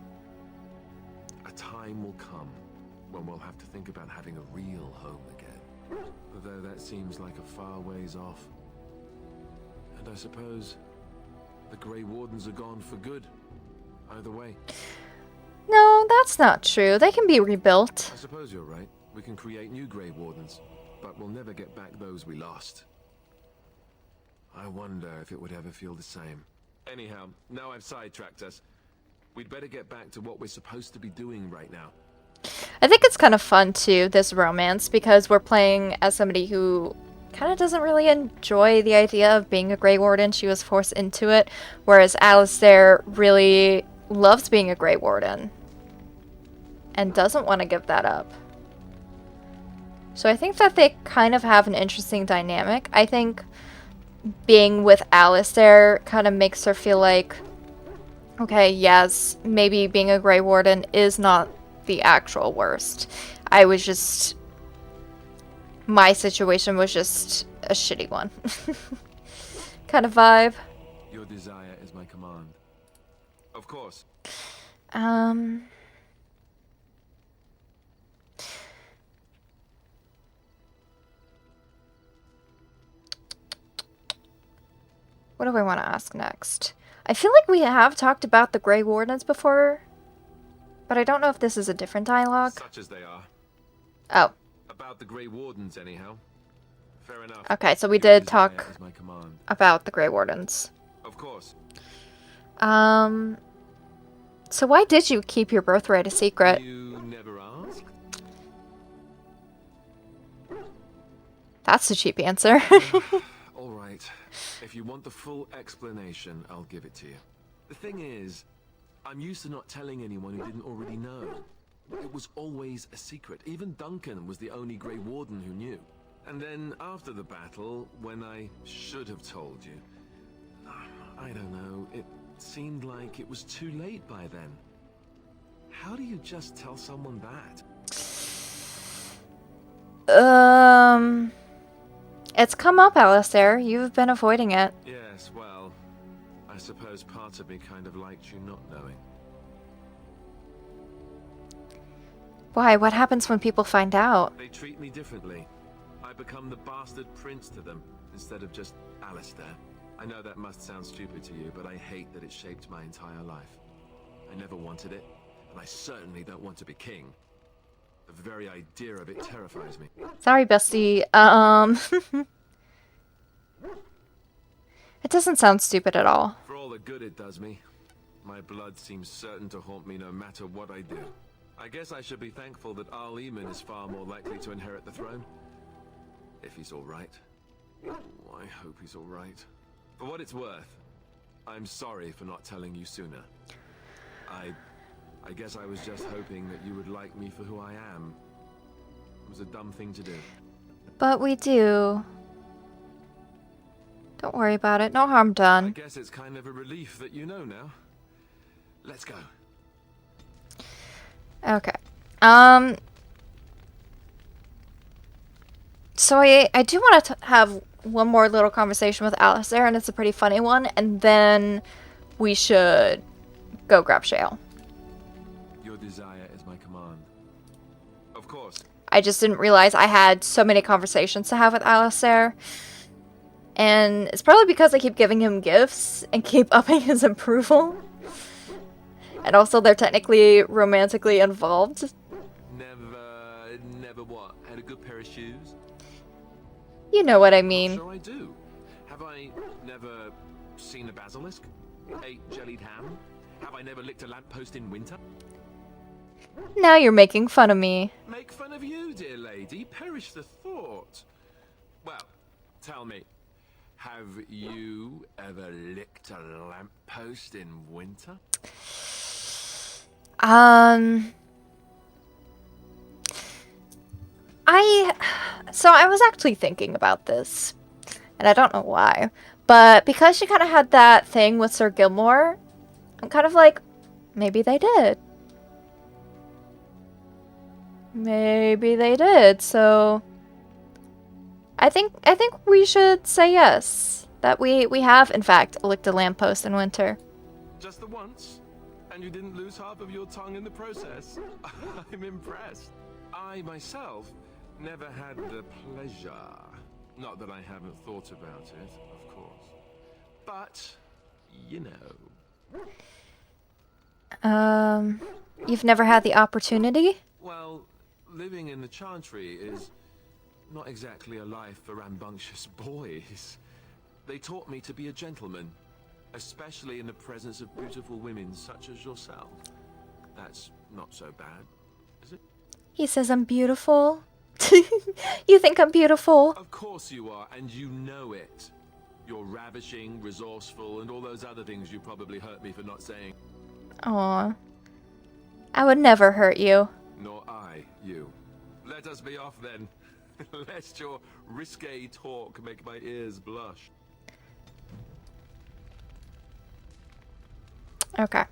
a time will come when we'll have to think about having a real home again. Although that seems like a far ways off. And I suppose the Grey Wardens are gone for good. Either way. No, that's not true. They can be rebuilt. I suppose you're right. We can create new Grey Wardens, but we'll never get back those we lost. I wonder if it would ever feel the same. Anyhow, now I've sidetracked us. We'd better get back to what we're supposed to be doing right now. I think it's kind of fun, too, this romance, because we're playing as somebody who kind of doesn't really enjoy the idea of being a Grey Warden. She was forced into it, whereas Alistair really loves being a Grey Warden and doesn't want to give that up. So I think that they kind of have an interesting dynamic. I think being with Alistair kind of makes her feel like, okay, yes, maybe being a Grey Warden is not the actual worst. My situation was just a shitty one. Kind of vibe. Your desire is my command. Of course. What do I want to ask next? I feel like we have talked about the Grey Wardens before, but I don't know if this is a different dialogue. Such as they are. Oh. About the Grey Wardens, anyhow. Fair enough. Okay, so we Your did desire talk is my command. about the Grey Wardens. Of course. So why did you keep your birthright a secret? You never asked? That's a cheap answer. All right. If you want the full explanation, I'll give it to you. The thing is, I'm used to not telling anyone who didn't already know. It was always a secret. Even Duncan was the only Grey Warden who knew. And then after the battle, when I should have told you, I don't know, it seemed like it was too late by then. How do you just tell someone that? It's come up, Alistair. You've been avoiding it. Yes, well, I suppose part of me kind of liked you not knowing. Why? What happens when people find out? They treat me differently. I become the bastard prince to them, instead of just Alistair. I know that must sound stupid to you, but I hate that it shaped my entire life. I never wanted it, and I certainly don't want to be king. The very idea of it terrifies me. Sorry, bestie. It doesn't sound stupid at all. For all the good it does me, my blood seems certain to haunt me no matter what I do. I guess I should be thankful that Arl Eamon is far more likely to inherit the throne. If he's alright. Oh, I hope he's alright. For what it's worth, I'm sorry for not telling you sooner. I guess I was just hoping that you would like me for who I am. It was a dumb thing to do. But we do. Don't worry about it. No harm I done. guess it's kind of a relief that you know now. Let's go. Okay. So I do want to have one more little conversation with Alistair, and it's a pretty funny one, and then we should go grab Shale. Your desire is my command. Of course. I just didn't realize I had so many conversations to have with Alistair. And it's probably because I keep giving him gifts and keep upping his approval. And also they're technically romantically involved. Never what? had a good pair of shoes? You know what I I'm mean. sure I do. Have I never seen a basilisk? Ate jellied ham? Have I never licked a lamppost in winter? Now you're making fun of me. Make fun of you, dear lady. Perish the thought. Well, tell me, have you ever licked a lamppost in winter? So I was actually thinking about this, and I don't know why, but because she kind of had that thing with Sir Gilmore, I'm kind of like, maybe they did. Maybe they did, so I think we should say yes. That we have, in fact, licked a lamppost in winter. Just the once? And you didn't lose half of your tongue in the process? I'm impressed. I, myself, never had the pleasure. Not that I haven't thought about it, of course. But, you know. You've never had the opportunity? Well, living in the Chantry is not exactly a life for rambunctious boys. They taught me to be a gentleman, especially in the presence of beautiful women such as yourself. That's not so bad, is it? He says I'm beautiful. You think I'm beautiful? Of course you are, and you know it. You're ravishing, resourceful, and all those other things you probably hurt me for not saying. Aw. I would never hurt you. Nor I, you. Let us be off then, lest your risque talk make my ears blush. Okay.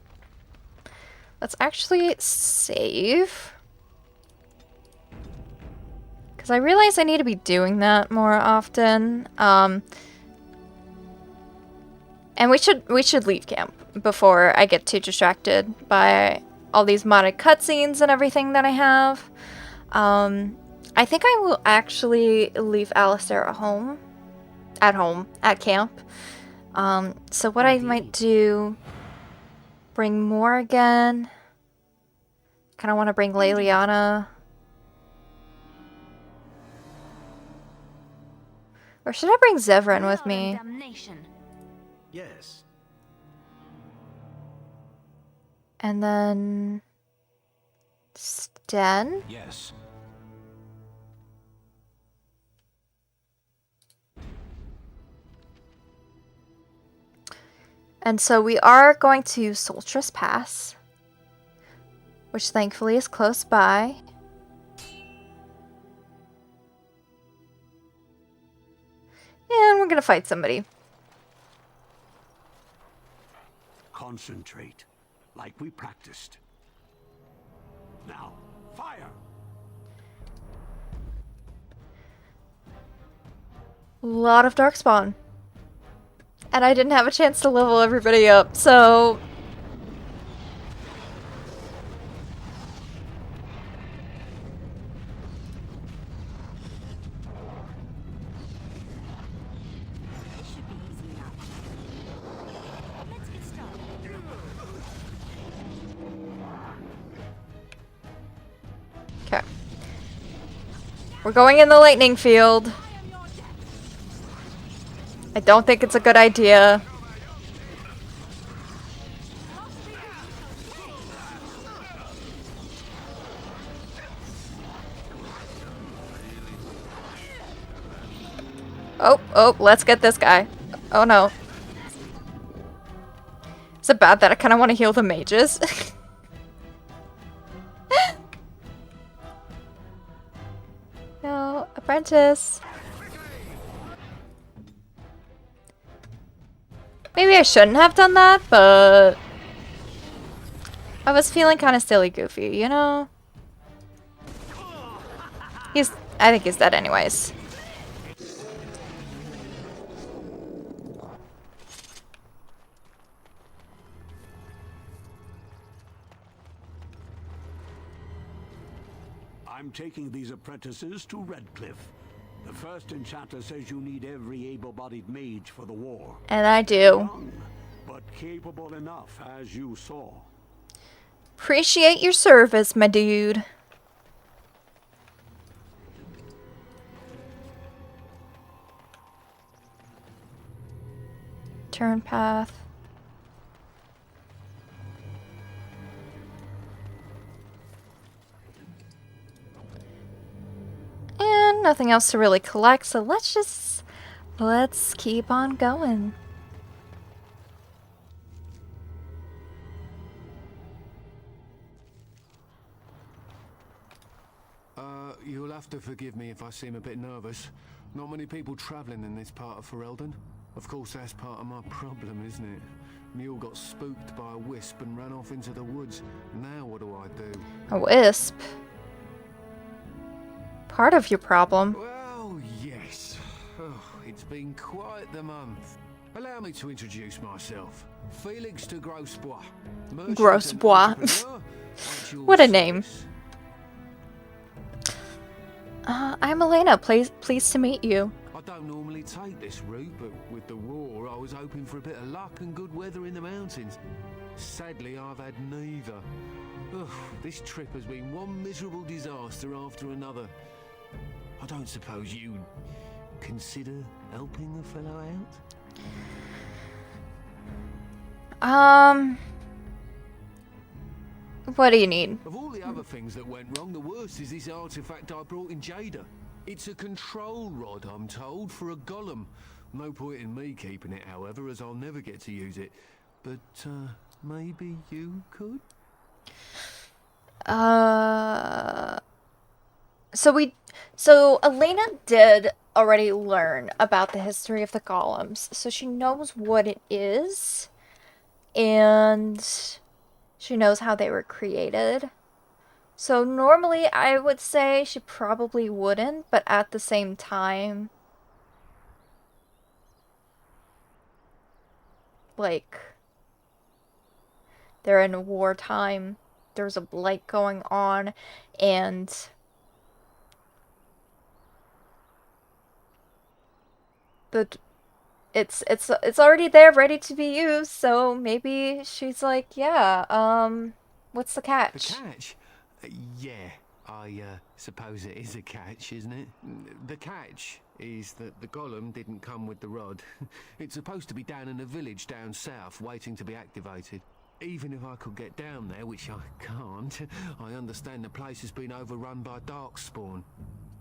Let's actually save. Because I realize I need to be doing that more often. And we should leave camp before I get too distracted by all these modded cutscenes and everything that I have. I think I will actually leave Alistair at camp. So what I might do, bring more again. Kind of want to bring Leliana. Or should I bring Zevran with me? Yes. And then Sten? Yes. And so we are going to Solstice Pass, which thankfully is close by. And we're gonna fight somebody. Concentrate, like we practiced. Now, fire! Lot of Darkspawn. And I didn't have a chance to level everybody up, so... Okay. We're going in the lightning field. I don't think it's a good idea. Oh, let's get this guy. Oh no. Is it bad that I kind of want to heal the mages? No, apprentice. Maybe I shouldn't have done that, but I was feeling kind of silly goofy, you know? I think he's dead anyways. I'm taking these apprentices to Redcliffe. The first enchanter says you need every able-bodied mage for the war. And I do. Young, but capable enough, as you saw. Appreciate your service, my dude. Turn path. And nothing else to really collect, so let's keep on going. You'll have to forgive me if I seem a bit nervous. Not many people traveling in this part of Ferelden. Of course, that's part of my problem, isn't it? Mule got spooked by a wisp and ran off into the woods. Now what do I do? A wisp? Part of your problem. Well, yes. Oh, it's been quite the month. Allow me to introduce myself. Felix de Grosbois. Grosbois. What a name. I'm Elena. Pleased to meet you. I don't normally take this route, but with the war, I was hoping for a bit of luck and good weather in the mountains. Sadly, I've had neither. Ugh, this trip has been one miserable disaster after another. I don't suppose you'd consider helping a fellow out? What do you need? Of all the other things that went wrong, the worst is this artifact I brought in Jada. It's a control rod, I'm told, for a golem. No point in me keeping it, however, as I'll never get to use it. But, maybe you could? So Elena did already learn about the history of the golems, so she knows what it is, and she knows how they were created. So normally I would say she probably wouldn't, but at the same time, like, they're in a wartime, there's a blight going on, and it's already there, ready to be used, so maybe she's like, yeah, what's the catch? The catch? Yeah, I suppose it is a catch, isn't it? The catch is that the golem didn't come with the rod. It's supposed to be down in a village down south, waiting to be activated. Even if I could get down there, which I can't, I understand the place has been overrun by darkspawn.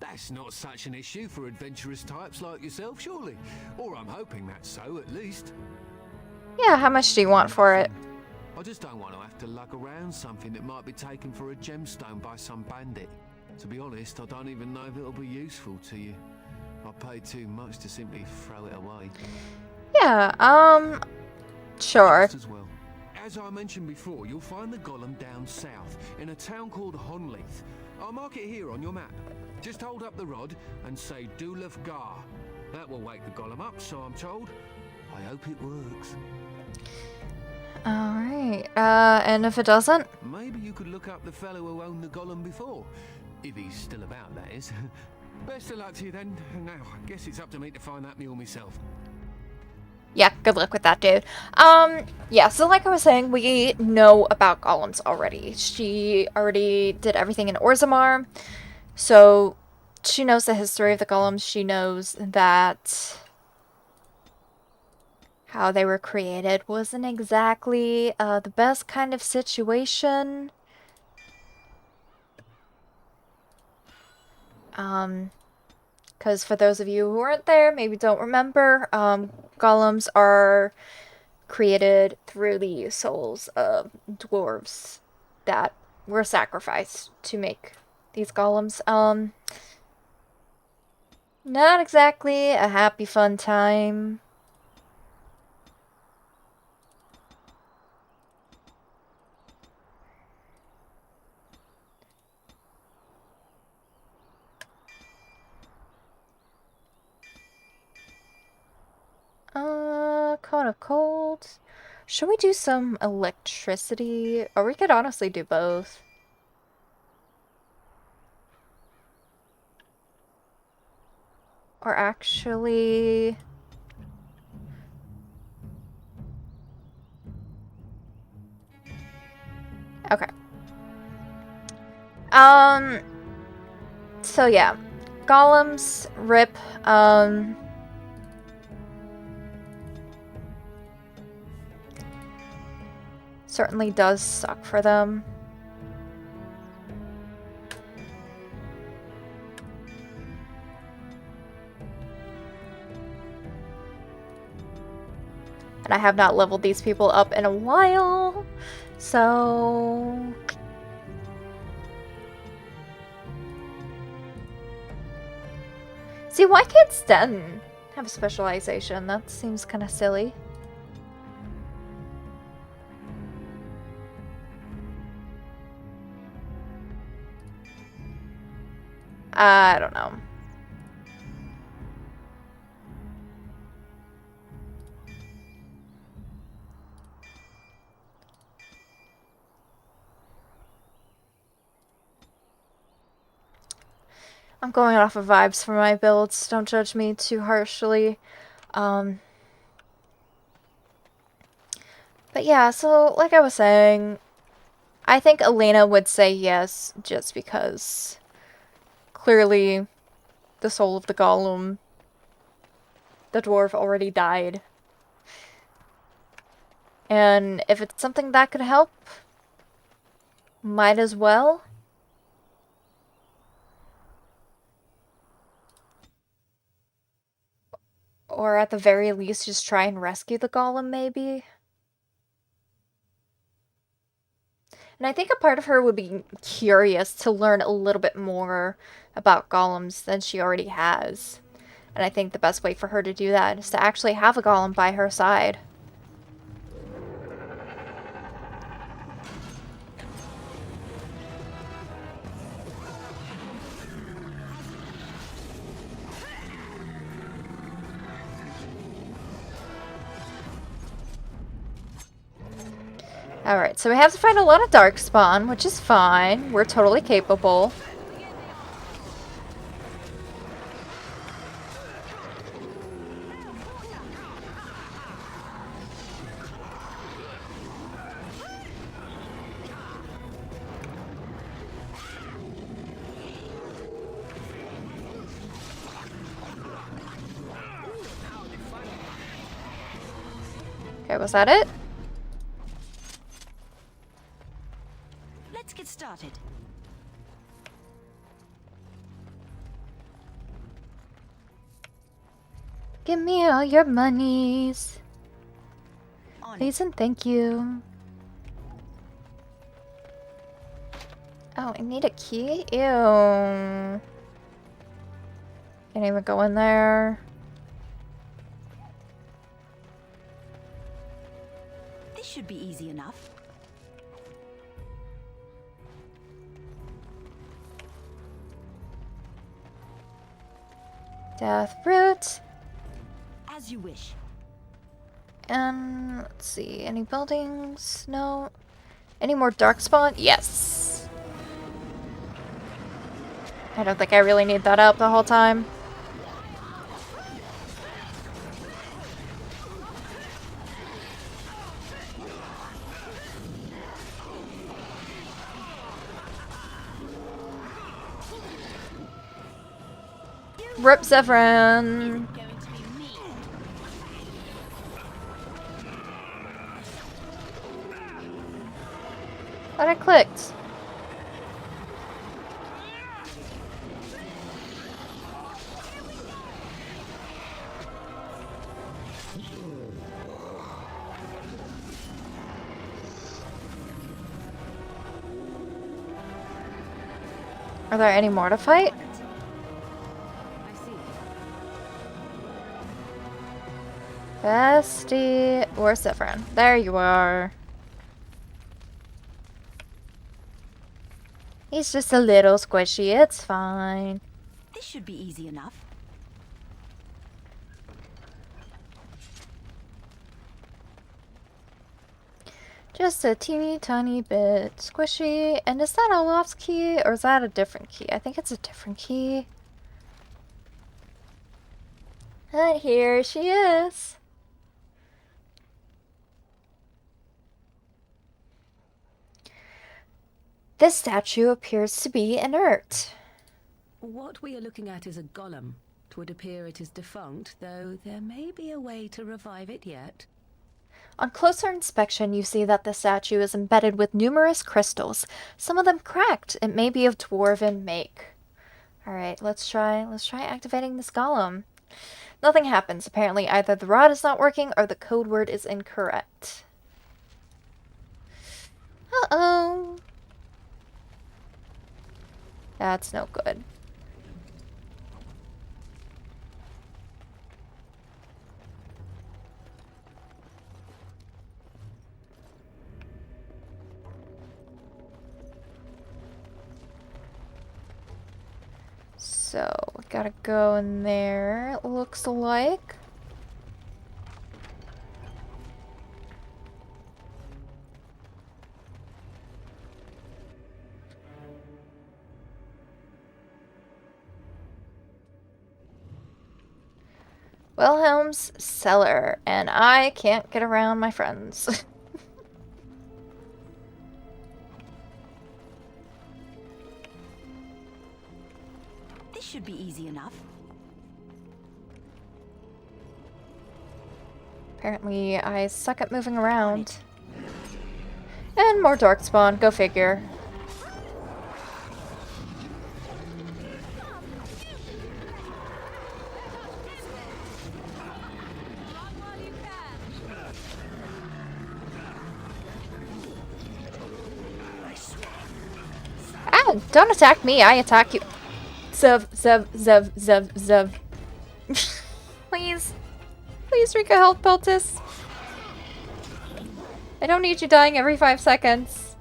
That's not such an issue for adventurous types like yourself, surely? Or I'm hoping that's so, at least. Yeah, how much do you want for it? I just don't want to have to lug around something that might be taken for a gemstone by some bandit. To be honest, I don't even know if it'll be useful to you. I paid too much to simply throw it away. Yeah, sure. Just as well. As I mentioned before, you'll find the golem down south, in a town called Honleith. I'll mark it here on your map. Just hold up the rod and say Dulaf Gar. That will wake the golem up, so I'm told. I hope it works. Alright, and if it doesn't? Maybe you could look up the fellow who owned the golem before. If he's still about, that is. Best of luck to you then. Now, I guess it's up to me to find that mule myself. Yeah, good luck with that, dude. Yeah, so like I was saying, we know about golems already. She already did everything in Orzammar, so she knows the history of the golems. She knows that how they were created wasn't exactly the best kind of situation. Because for those of you who weren't there, maybe don't remember, golems are created through the souls of dwarves that were sacrificed to make these golems. Not exactly a happy, fun time. Cone of cold. Should we do some electricity? Or we could honestly do both. Or actually... Okay. So yeah. Golems, rip, certainly does suck for them. And I have not leveled these people up in a while, so... See, why can't Sten have a specialization? That seems kind of silly. I don't know. I'm going off of vibes for my builds. Don't judge me too harshly. But yeah, so like I was saying, I think Elena would say yes just because clearly the soul of the golem, the dwarf, already died. And if it's something that could help, might as well. Or at the very least, just try and rescue the golem, maybe. And I think a part of her would be curious to learn a little bit more about golems than she already has. And I think the best way for her to do that is to actually have a golem by her side. Alright, so we have to find a lot of darkspawn, which is fine. We're totally capable. Okay, was that it? Let's get started. Give me all your monies. Please and thank you. Oh, I need a key? Ew. Can't even go in there. This should be easy enough. Death root. As you wish. And let's see, any buildings? No. Any more darkspawn? Yes. I don't think I really need that up the whole time. Rip Zevran. But I clicked. Are there any more to fight? Bestie, where's Zevran? There you are. He's just a little squishy, it's fine. This should be easy enough. Just a teeny tiny bit squishy. And is that Olaf's key or is that a different key? I think it's a different key. And here she is. This statue appears to be inert. What we are looking at is a golem. It would appear it is defunct, though there may be a way to revive it yet. On closer inspection, you see that the statue is embedded with numerous crystals, some of them cracked. It may be of dwarven make. Alright, let's try activating this golem. Nothing happens. Apparently either the rod is not working or the code word is incorrect. Uh-oh. That's no good. So, we gotta go in there, it looks like. Wilhelm's cellar, and I can't get around my friends. This should be easy enough. Apparently, I suck at moving around. And more darkspawn, go figure. Ah, don't attack me, I attack you. Zev, Zev, Zev, Zev, Zev. Please. Please drink a health poultice. I don't need you dying every 5 seconds.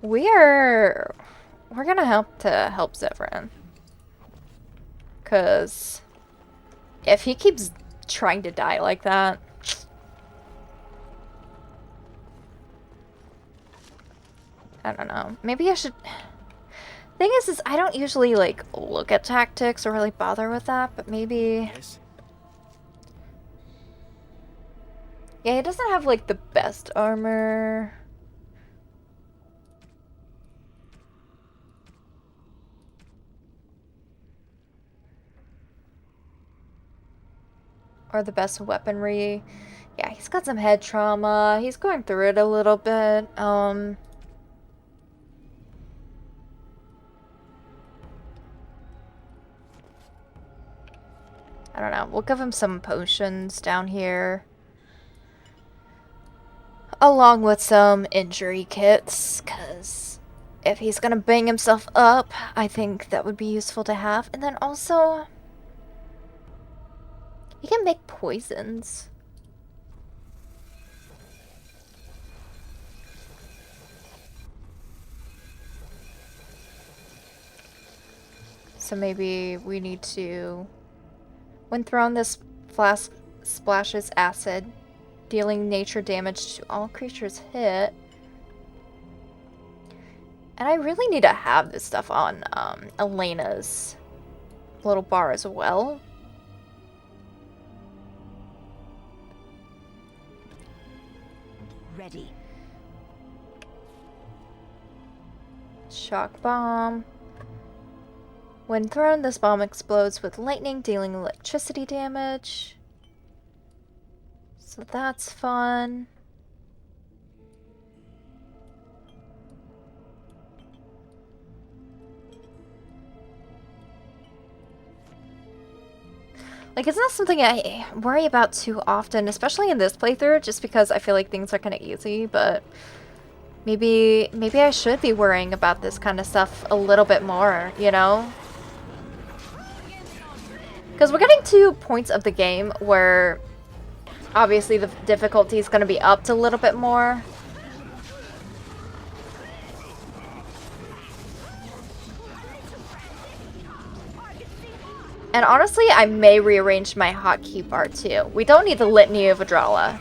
We're gonna help Zevran. 'Cause if he keeps trying to die like that, I don't know. Maybe I should... Thing is I don't usually, like, look at tactics or really bother with that, but maybe... Yes. Yeah, he doesn't have, like, the best armor. Or the best weaponry. Yeah, he's got some head trauma. He's going through it a little bit. I don't know. We'll give him some potions down here. Along with some injury kits, because if he's gonna bang himself up, I think that would be useful to have. And then also, he can make poisons. So maybe we need to... When thrown, this flask splashes acid, dealing nature damage to all creatures hit. And I really need to have this stuff on Elena's little bar as well. Ready. Shock bomb. When thrown, this bomb explodes with lightning, dealing electricity damage. So that's fun. Like, it's not something I worry about too often, especially in this playthrough, just because I feel like things are kind of easy, but maybe I should be worrying about this kind of stuff a little bit more, you know? Because we're getting to points of the game where obviously the difficulty is going to be upped a little bit more. And honestly, I may rearrange my hotkey bar too. We don't need the Litany of Adralla.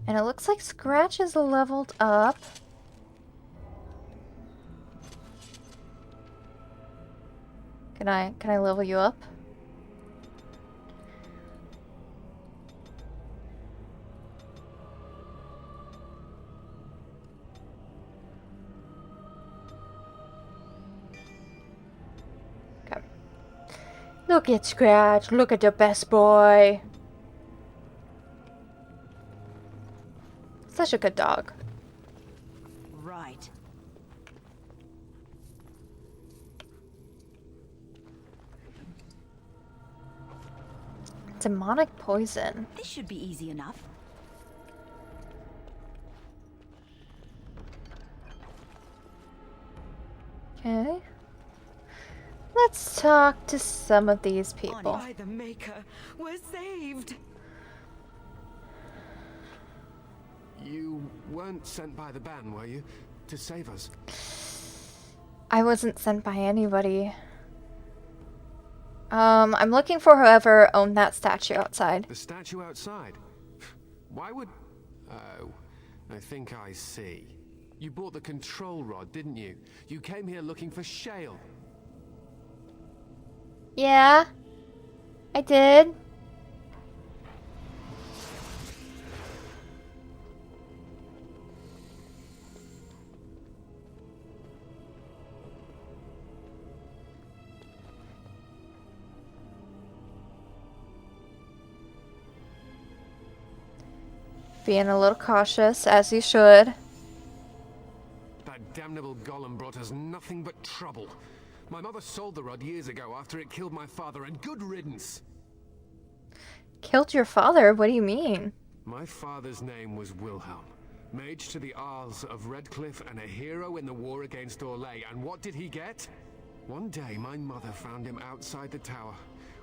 And it looks like Scratch is leveled up. Can I level you up? Look at Scratch. Look at the best boy. Such a good dog. Right. Demonic poison. This should be easy enough. Okay. Let's talk to some of these people. By the Maker, we're saved. You weren't sent by the ban, were you? To save us? I wasn't sent by anybody. I'm looking for whoever owned that statue outside. The statue outside? Why would... Oh, I think I see. You bought the control rod, didn't you? You came here looking for Shale. Yeah, I did. Being a little cautious, as you should. That damnable golem brought us nothing but trouble. My mother sold the rod years ago after it killed my father, and good riddance. Killed your father? What do you mean? My father's name was Wilhelm, mage to the Isles of Redcliffe and a hero in the war against Orlais. And what did he get? One day, my mother found him outside the tower,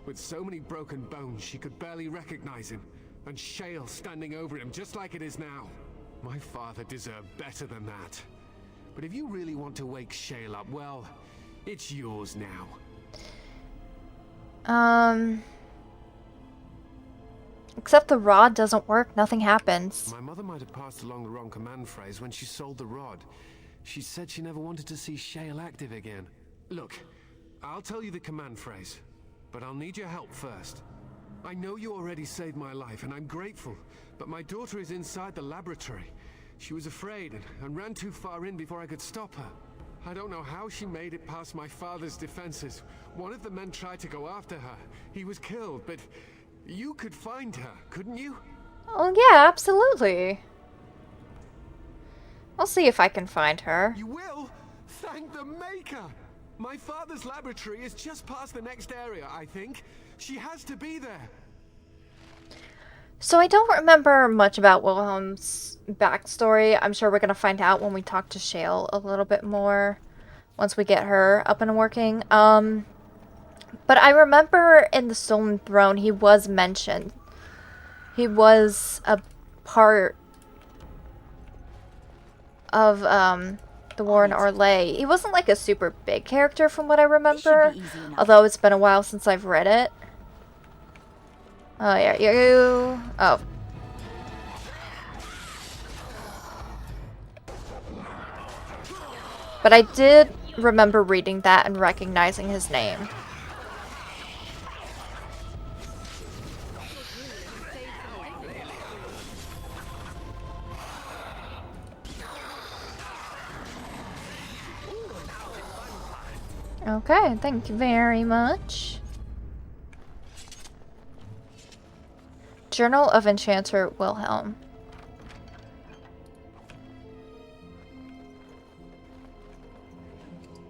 with so many broken bones she could barely recognize him, and Shale standing over him just like it is now. My father deserved better than that. But if you really want to wake Shale up, well, it's yours now. Except the rod doesn't work, nothing happens. My mother might have passed along the wrong command phrase when she sold the rod. She said she never wanted to see Shale active again. Look, I'll tell you the command phrase, but I'll need your help first. I know you already saved my life, and I'm grateful, but my daughter is inside the laboratory. She was afraid and ran too far in before I could stop her. I don't know how she made it past my father's defenses. One of the men tried to go after her. He was killed, but you could find her, couldn't you? Oh yeah, absolutely. I'll see if I can find her. You will? Thank the Maker! My father's laboratory is just past the next area, I think. She has to be there. So I don't remember much about Wilhelm's backstory. I'm sure we're going to find out when we talk to Shale a little bit more once we get her up and working. But I remember in the Stolen Throne he was mentioned. He was a part of the war in Orlais. He wasn't like a super big character from what I remember, although it's been a while since I've read it. Oh yeah, you. Oh. But I did remember reading that and recognizing his name. Okay, thank you very much. Journal of Enchanter Wilhelm.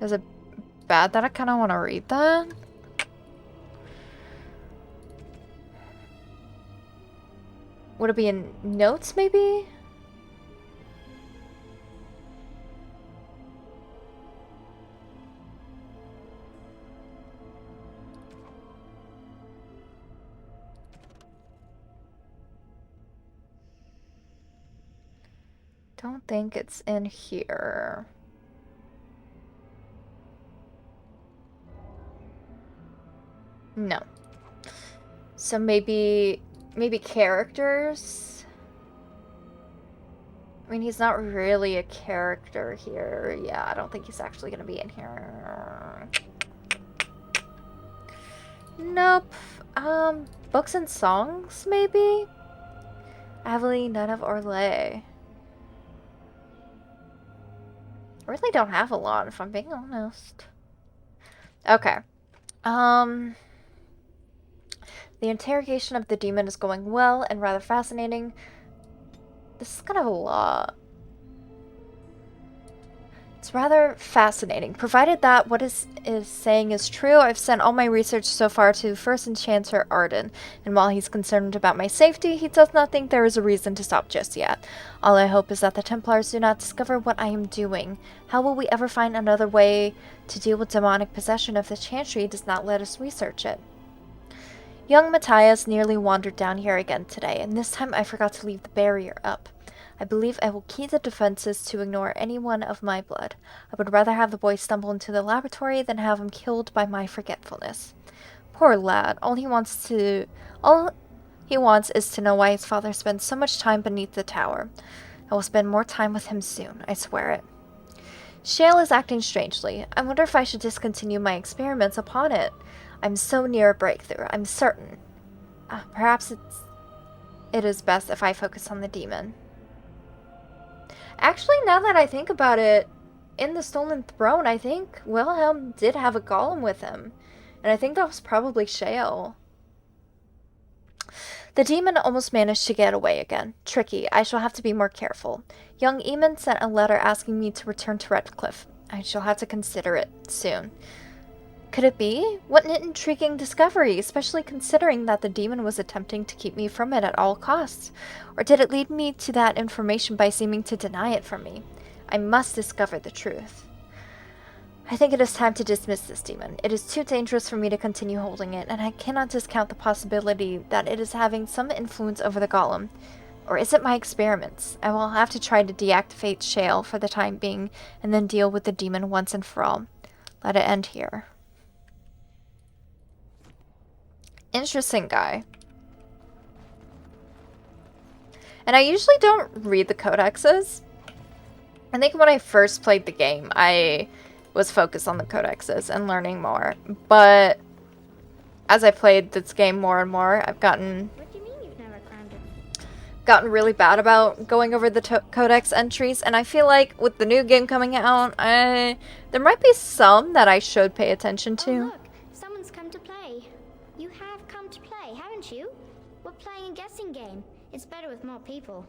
Is it bad that I kind of want to read that? Would it be in notes, maybe? Don't think it's in here. No. So maybe characters? I mean, he's not really a character here. Yeah, I don't think he's actually going to be in here. Nope. Books and songs, maybe? Aveline, Nun of Orlais. I really don't have a lot, if I'm being honest. Okay. The interrogation of the demon is going well and rather fascinating. This is kind of a lot. It's rather fascinating. Provided that what is saying is true, I've sent all my research so far to First Enchanter Arden, and while he's concerned about my safety, he does not think there is a reason to stop just yet. All I hope is that the Templars do not discover what I am doing. How will we ever find another way to deal with demonic possession if the Chantry does not let us research it? Young Matthias nearly wandered down here again today, and this time I forgot to leave the barrier up. I believe I will key the defenses to ignore anyone of my blood. I would rather have the boy stumble into the laboratory than have him killed by my forgetfulness. Poor lad, all he wants is to know why his father spends so much time beneath the tower. I will spend more time with him soon, I swear it. Shale is acting strangely. I wonder if I should discontinue my experiments upon it. I'm so near a breakthrough, I'm certain. Perhaps it is best if I focus on the demon. Actually, now that I think about it, in the Stolen Throne, I think Wilhelm did have a golem with him. And I think that was probably Shale. The demon almost managed to get away again. Tricky. I shall have to be more careful. Young Eamon sent a letter asking me to return to Redcliffe. I shall have to consider it soon. Could it be? What an intriguing discovery, especially considering that the demon was attempting to keep me from it at all costs. Or did it lead me to that information by seeming to deny it from me? I must discover the truth. I think it is time to dismiss this demon. It is too dangerous for me to continue holding it, and I cannot discount the possibility that it is having some influence over the golem. Or is it my experiments? I will have to try to deactivate Shale for the time being, and then deal with the demon once and for all. Let it end here. Interesting guy. And I usually don't read the codexes. I think when I first played the game, I was focused on the codexes and learning more. But as I played this game more and more, I've gotten really bad about going over the codex entries. And I feel like with the new game coming out, there might be some that I should pay attention to. Oh, look, someone's come to play. You have come to play, haven't you? We're playing a guessing game. It's better with more people.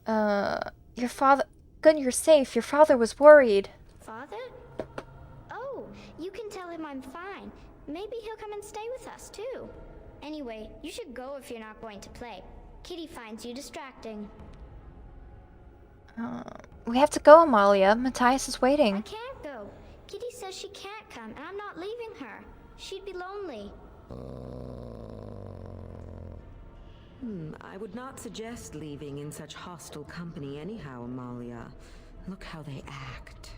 Your father... Good, you're safe. Your father was worried. Father? Oh, you can tell him I'm fine. Maybe he'll come and stay with us, too. Anyway, you should go if you're not going to play. Kitty finds you distracting. We have to go, Amalia. Matthias is waiting. I can't go. Kitty says she can't come, and I'm not leaving her. She'd be lonely. I would not suggest leaving in such hostile company anyhow, Amalia. Look how they act.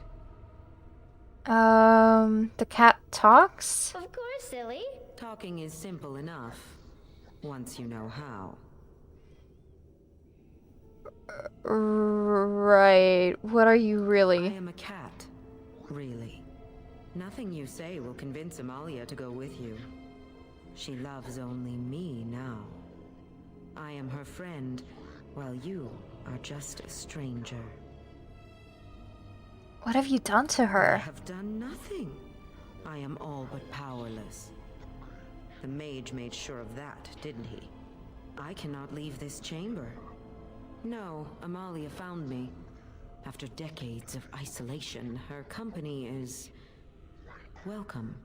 The cat talks? Of course, silly. Talking is simple enough, once you know how. Right. What are you really? I am a cat, really. Nothing you say will convince Amalia to go with you. She loves only me now. I am her friend, while you are just a stranger. What have you done to her? I have done nothing. I am all but powerless. The mage made sure of that, didn't he? I cannot leave this chamber. No, Amalia found me. After decades of isolation, her company is... welcome.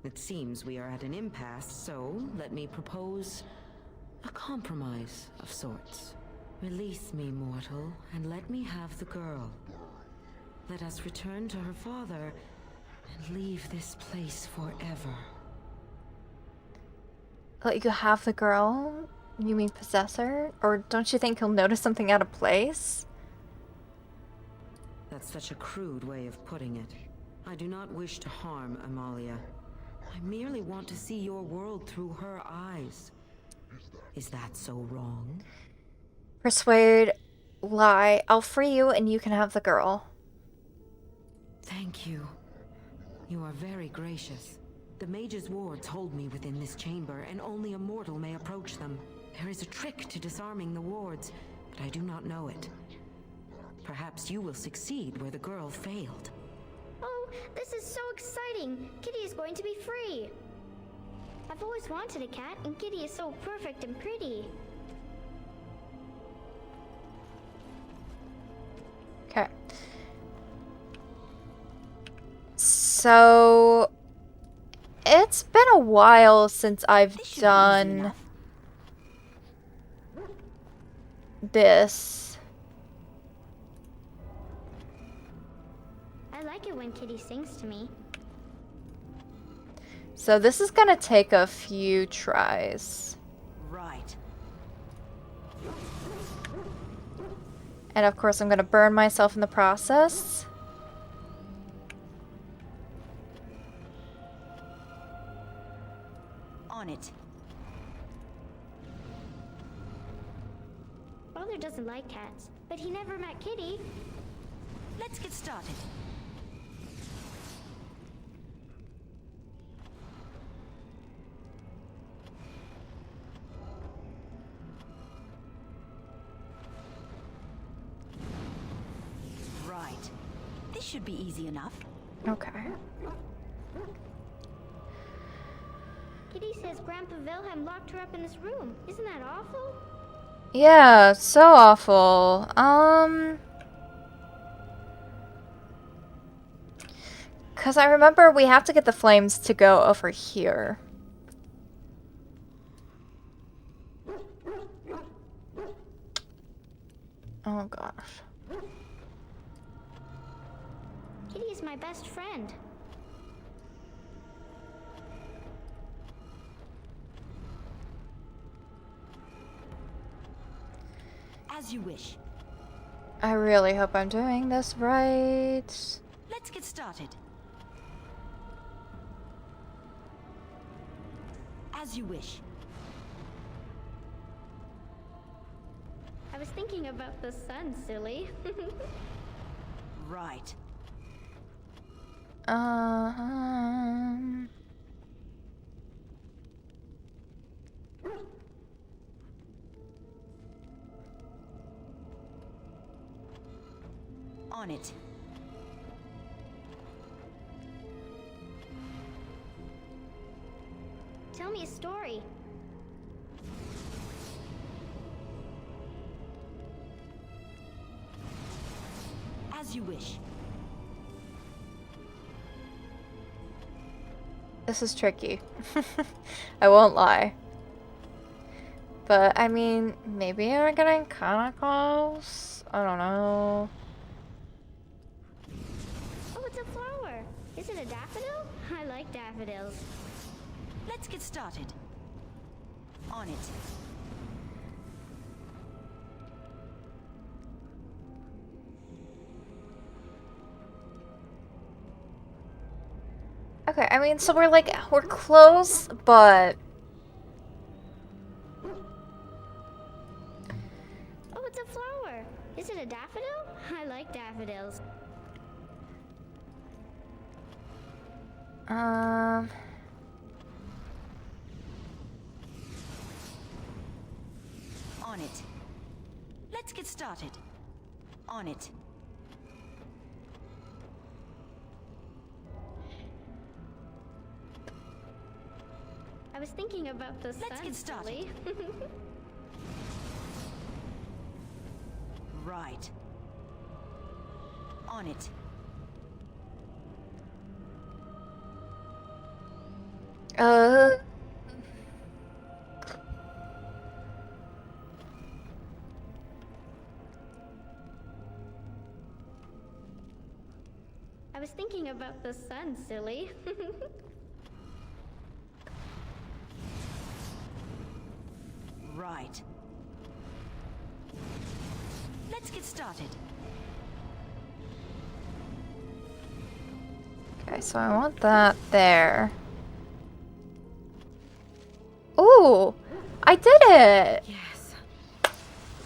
It seems we are at an impasse, so let me propose a compromise of sorts. Release me, mortal, and let me have the girl. Let us return to her father and leave this place forever. Let you have the girl? You mean possess her? Or don't you think he'll notice something out of place? That's such a crude way of putting it. I do not wish to harm Amalia. I merely want to see your world through her eyes. Is that so wrong? Persuade, lie. I'll free you and you can have the girl. Thank you. You are very gracious. The mage's wards hold me within this chamber, and only a mortal may approach them. There is a trick to disarming the wards, but I do not know it. Perhaps you will succeed where the girl failed. Oh, this is so exciting! Kitty is going to be free! I've always wanted a cat, and Kitty is so perfect and pretty. Okay. So it's been a while since I've done this. I like it when Kitty sings to me. So this is gonna take a few tries. Right. And of course I'm gonna burn myself in the process. On it. Father doesn't like cats, but he never met Kitty. Let's get started. Right. This should be easy enough. Okay. Kitty says Grandpa Wilhelm locked her up in this room. Isn't that awful? Yeah, so awful. Cause I remember we have to get the flames to go over here. Oh gosh. Kitty is my best friend. As you wish. I really hope I'm doing this right. Let's get started. As you wish. I was thinking about the sun, silly. Right. On it. Tell me a story. As you wish. This is tricky. I won't lie. But, I mean, maybe we're getting kinda close? I don't know. Oh, it's a flower. Is it a daffodil? I like daffodils. Let's get started. On it. Okay, I mean, so we're close, but... Oh, it's a flower. Is it a daffodil? I like daffodils. On it. Let's get started. On it. I was thinking about the sun. Let's get started. Silly. Right. On it. I was thinking about the sun, silly. Right. Let's get started. Okay, so I want that there. Ooh! I did it! Yes.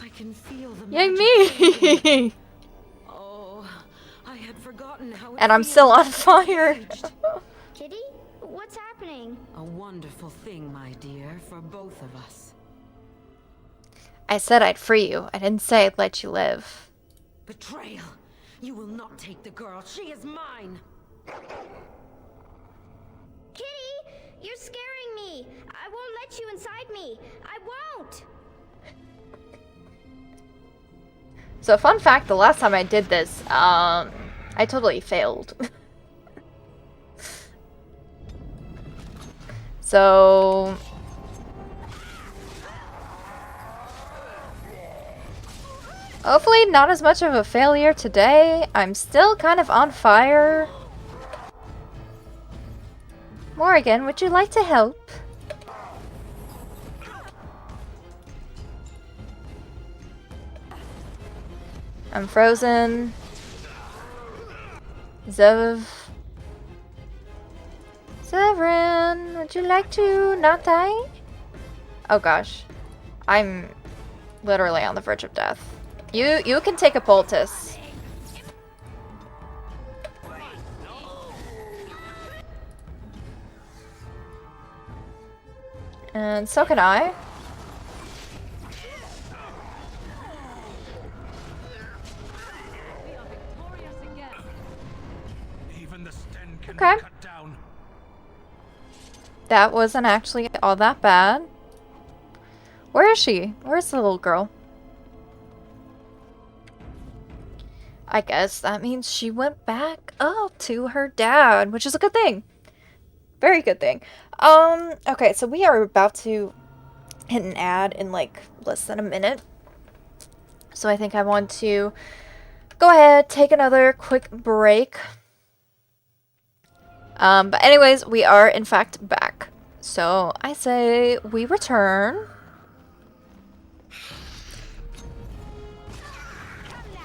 I can feel the Yay magic me! fading. Oh, I had forgotten how it And I'm feels still on to be fire! engaged. Kitty? What's happening? A wonderful thing, my dear, for both of us. I said I'd free you. I didn't say I'd let you live. Betrayal! You will not take the girl. She is mine! Kitty! You're scaring me! let you inside me. I won't. So fun fact, the last time I did this, I totally failed. So hopefully not as much of a failure today. I'm still kind of on fire. Morrigan, would you like to help? I'm frozen. Severin, would you like to not die? Oh gosh. I'm literally on the verge of death. You can take a poultice. And so can I. Okay. That wasn't actually all that bad. Where is she? Where's the little girl? I guess that means she went back up to her dad, which is a good thing. Very good thing. Okay, so we are about to hit an ad in like less than a minute. So I think I want to go ahead, take another quick break. But anyways, we are in fact back. So I say we return.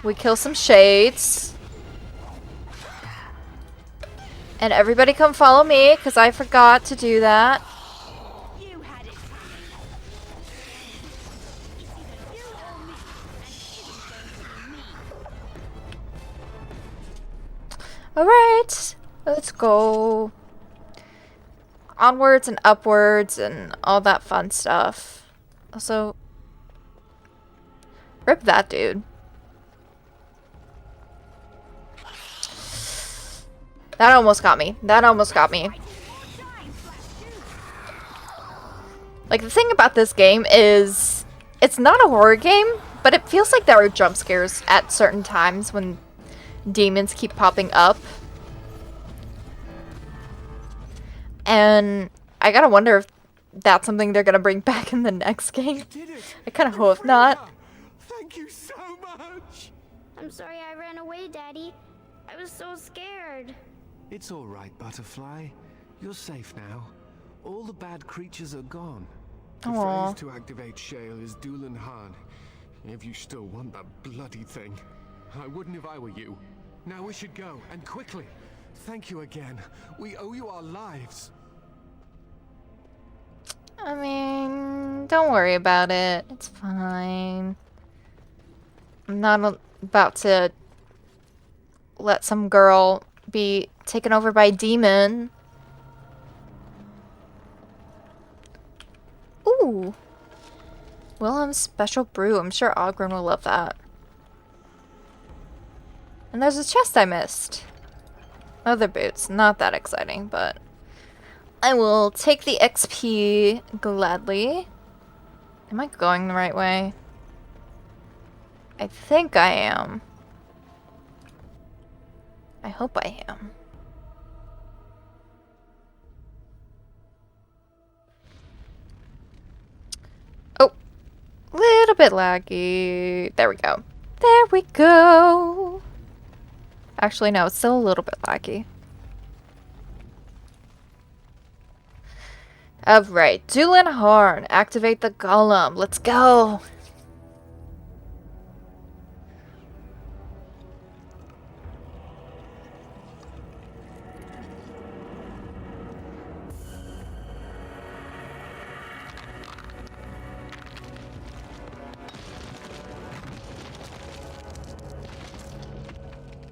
We kill some shades. And everybody come follow me, because I forgot to do that. Alright, let's go. Onwards and upwards and all that fun stuff. Also, rip that dude. That almost got me. That almost got me. Like, the thing about this game is, it's not a horror game, but it feels like there are jump scares at certain times when demons keep popping up. And I gotta wonder if that's something they're gonna bring back in the next game. I kinda hope not. Thank you so much. I'm sorry I ran away, Daddy. I was so scared. It's all right, Butterfly. You're safe now. All the bad creatures are gone. The Aww. phrase to activate Shale is Dulan Han. If you still want that bloody thing. I wouldn't if I were you. Now we should go, and quickly. Thank you again. We owe you our lives. I mean, don't worry about it. It's fine. I'm not about to let some girl be taken over by a demon. Ooh. Wilhelm's special brew. I'm sure Ogren will love that. And there's a chest I missed. Other boots. Not that exciting, but I will take the XP gladly. Am I going the right way? I think I am. I hope I am. Oh, little bit laggy. There we go. There we go. Actually, no, it's still a little bit laggy. Alright, Dulan Harn, activate the golem. Let's go.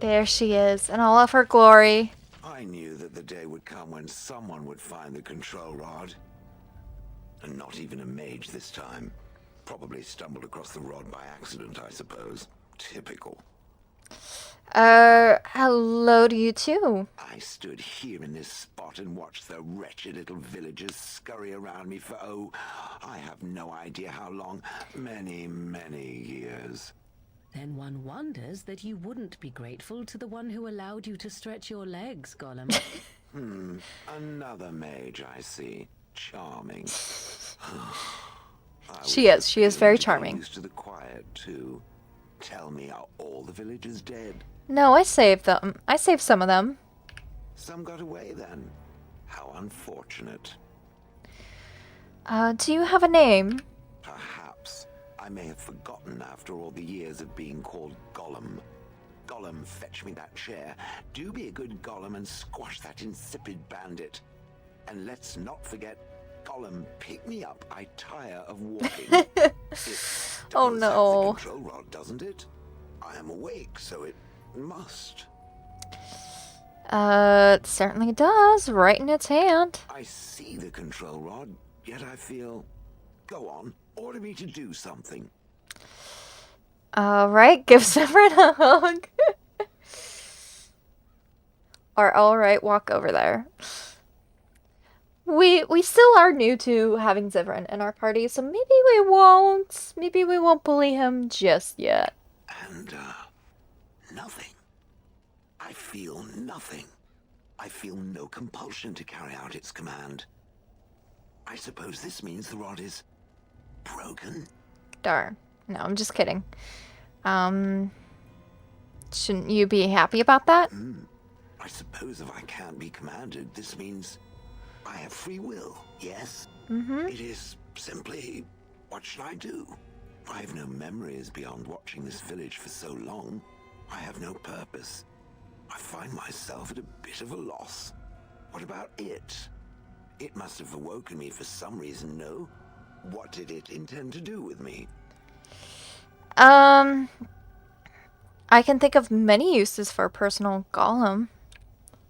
There she is, in all of her glory. I knew that the day would come when someone would find the control rod. And not even a mage this time. Probably stumbled across the rod by accident, I suppose. Typical. Hello to you too. I stood here in this spot and watched the wretched little villagers scurry around me for, oh, I have no idea how long. Many, many years. Then one wonders that you wouldn't be grateful to the one who allowed you to stretch your legs, Gollum. Another mage, I see. Charming. She is very charming. Used to the quiet, too. Tell me, are all the villagers dead? No, I saved them. I saved some of them. Some got away, then. How unfortunate. Do you have a name? Perhaps. I may have forgotten after all the years of being called Gollum. Gollum, fetch me that chair. Do be a good Gollum and squash that insipid bandit. And let's not forget, Gollum, pick me up. I tire of walking. Oh no. Have the control rod, doesn't it? I am awake, so it must. It certainly does, right in its hand. I see the control rod, yet I feel... Go on, order me to do something. Alright, give Severin a hug. Or alright, walk over there. We still are new to having Zivrin in our party, so maybe we won't bully him just yet. And, nothing. I feel nothing. I feel no compulsion to carry out its command. I suppose this means the rod is broken? Darn. No, I'm just kidding. Shouldn't you be happy about that? I suppose if I can't be commanded, this means I have free will, yes? It is simply, what should I do? I have no memories beyond watching this village for so long. I have no purpose. I find myself at a bit of a loss. What about it? It must have awoken me for some reason, no? What did it intend to do with me? I can think of many uses for a personal golem.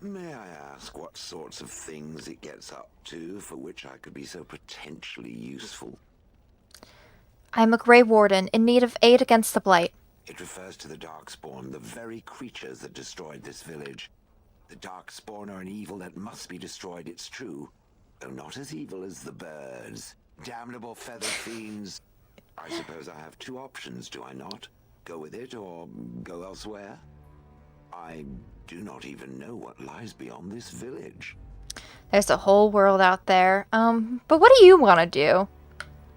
May I ask what sorts of things it gets up to for which I could be so potentially useful? I'm a Grey Warden in need of aid against the Blight. It refers to the Darkspawn, the very creatures that destroyed this village. The Darkspawn are an evil that must be destroyed, it's true. Though not as evil as the birds. Damnable feather fiends. I suppose I have two options, do I not? Go with it or go elsewhere? I do not even know what lies beyond this village. There's a whole world out there. But what do you want to do?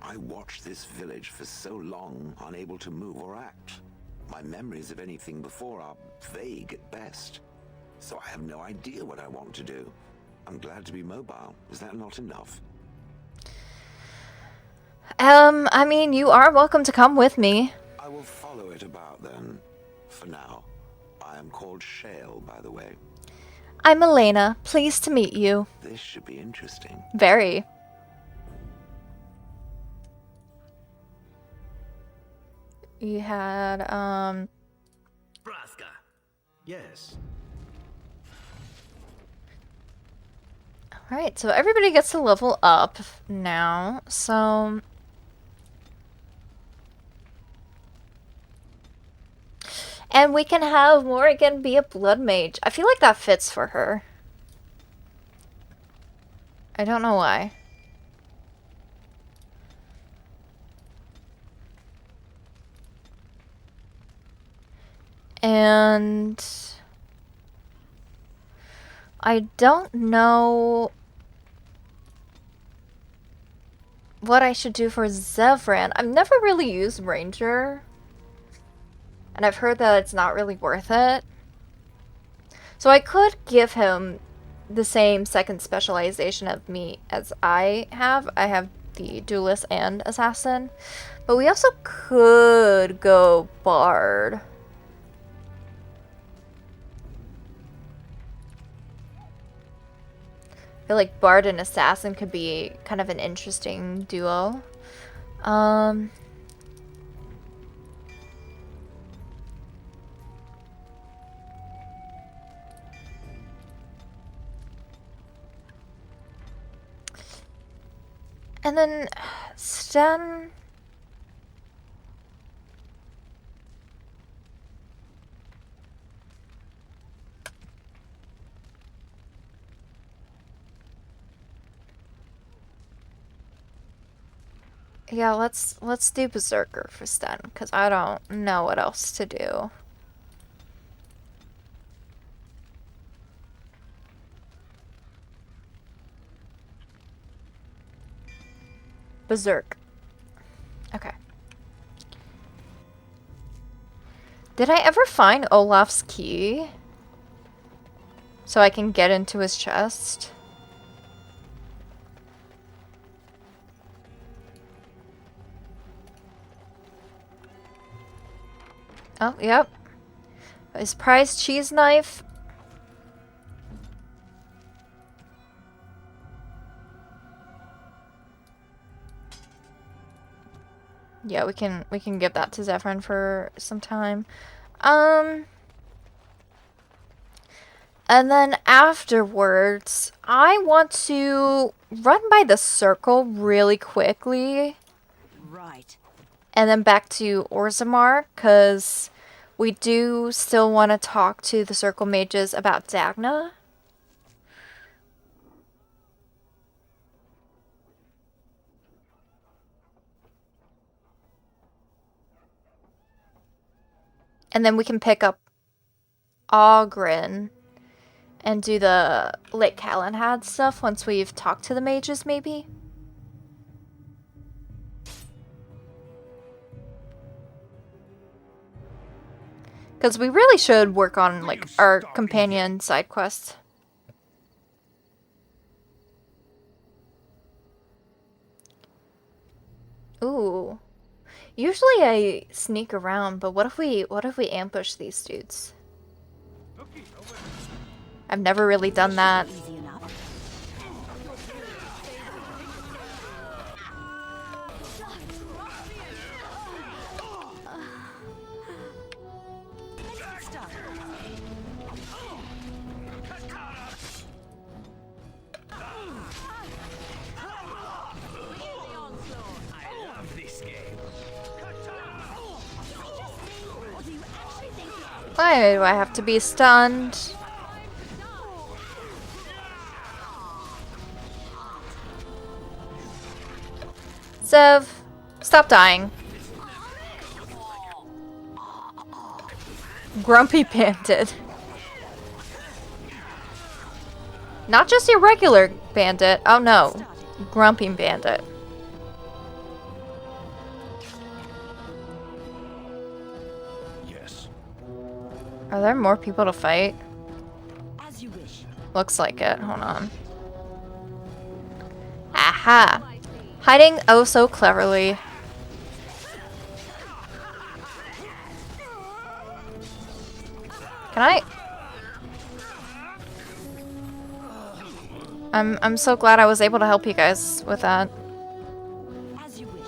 I watched this village for so long, unable to move or act. My memories of anything before are vague at best. So I have no idea what I want to do. I'm glad to be mobile. Is that not enough? I mean, you are welcome to come with me. I will follow it about then. For now. I am called Shale, by the way. I'm Elena. Pleased to meet you. This should be interesting. Very. You had, Braska. Yes. Alright, so everybody gets to level up now, so... And we can have Morrigan be a blood mage. I feel like that fits for her. I don't know why. And... I don't know what I should do for Zevran. I've never really used Ranger. And I've heard that it's not really worth it. So I could give him the same second specialization of me as I have. I have the Duelist and Assassin. But we also could go Bard. I feel like Bard and Assassin could be kind of an interesting duo. And then Sten... Yeah, let's do Berserker for Sten, because I don't know what else to do. Berserk. Okay. Did I ever find Olaf's key? So I can get into his chest? Oh, yep. His prized cheese knife. Yeah, we can give that to Zephyrin for some time. And then afterwards, I want to run by the circle really quickly. Right. And then back to Orzammar, because we do still want to talk to the circle mages about Dagna. And then we can pick up Ogren and do the Lake Calenhad stuff once we've talked to the mages, maybe? Because we really should work on, like, our companion side quests. Ooh. Usually I sneak around, but what if we ambush these dudes? I've never really done that. Why do I have to be stunned? Zev, stop dying. Grumpy Bandit. Not just your regular bandit. Oh no. Grumpy Bandit. Yes. Are there more people to fight? As you wish. Looks like it. Hold on. Aha! Hiding oh so cleverly. Can I? I'm so glad I was able to help you guys with that. As you wish.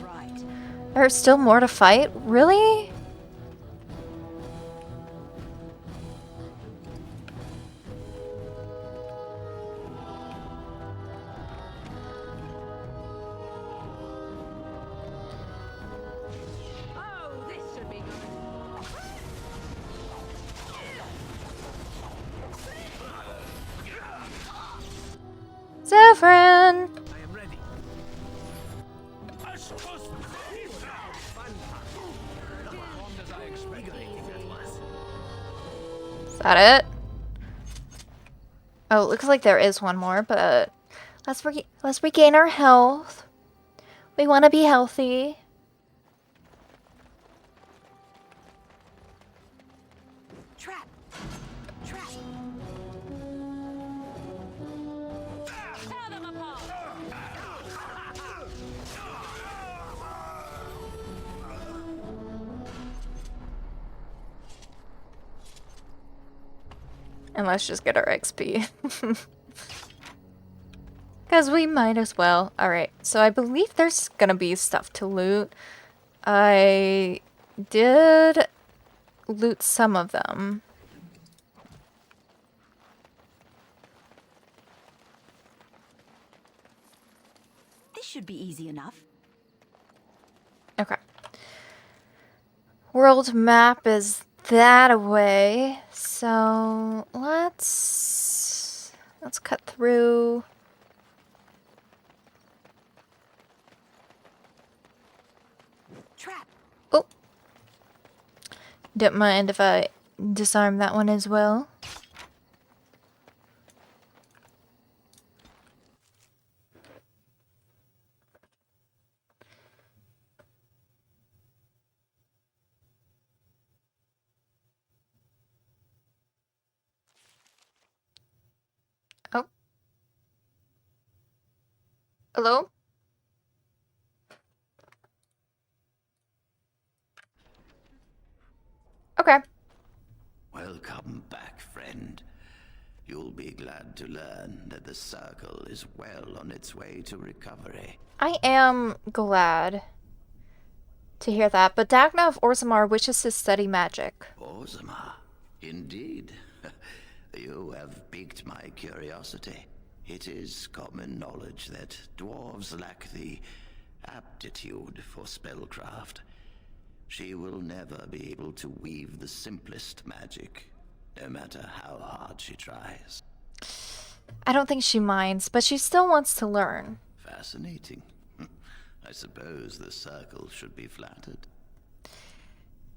Right. There's still more to fight? Really? Oh, this should be good. Zephyrin! I am ready. Is that it? Oh, it looks like there is one more, but let's regain our health. We want to be healthy. Trap. Trap. Tear them apart. And let's just get our XP. Because we might as well. Alright, so I believe there's gonna be stuff to loot. I did loot some of them. This should be easy enough. Okay. World map is that away. So let's cut through. Don't mind if I disarm that one as well. Oh. Hello? Okay. Welcome back, friend. You'll be glad to learn that the circle is well on its way to recovery. I am glad to hear that, but Dagna of Orzammar wishes to study magic. Orzammar? Indeed. You have piqued my curiosity. It is common knowledge that dwarves lack the aptitude for spellcraft. She will never be able to weave the simplest magic, no matter how hard she tries. I don't think she minds, but she still wants to learn. Fascinating. I suppose the circle should be flattered.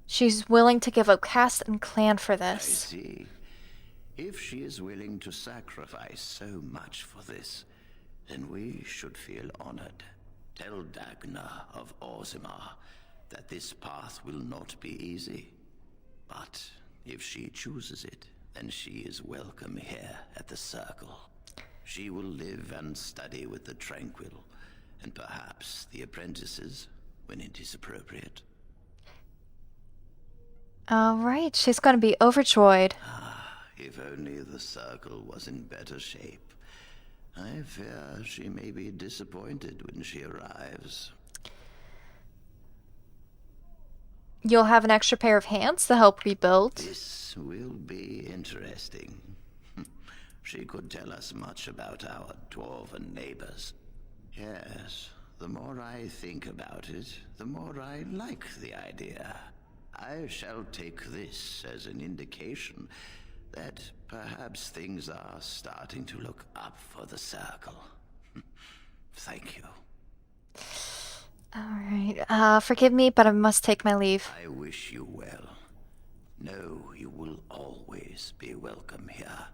She's willing to give up caste and clan for this. I see. If she is willing to sacrifice so much for this, then we should feel honored. Tell Dagna of Orzammar that this path will not be easy. But if she chooses it, then she is welcome here at the Circle. She will live and study with the Tranquil, and perhaps the apprentices, when it is appropriate. Alright, she's gonna be overjoyed. If only the Circle was in better shape. I fear she may be disappointed when she arrives. You'll have an extra pair of hands to help rebuild. This will be interesting. She could tell us much about our dwarven neighbors. Yes, the more I think about it, the more I like the idea. I shall take this as an indication that perhaps things are starting to look up for the Circle. Thank you. Alright, forgive me, but I must take my leave. I wish you well. Know you will always be welcome here.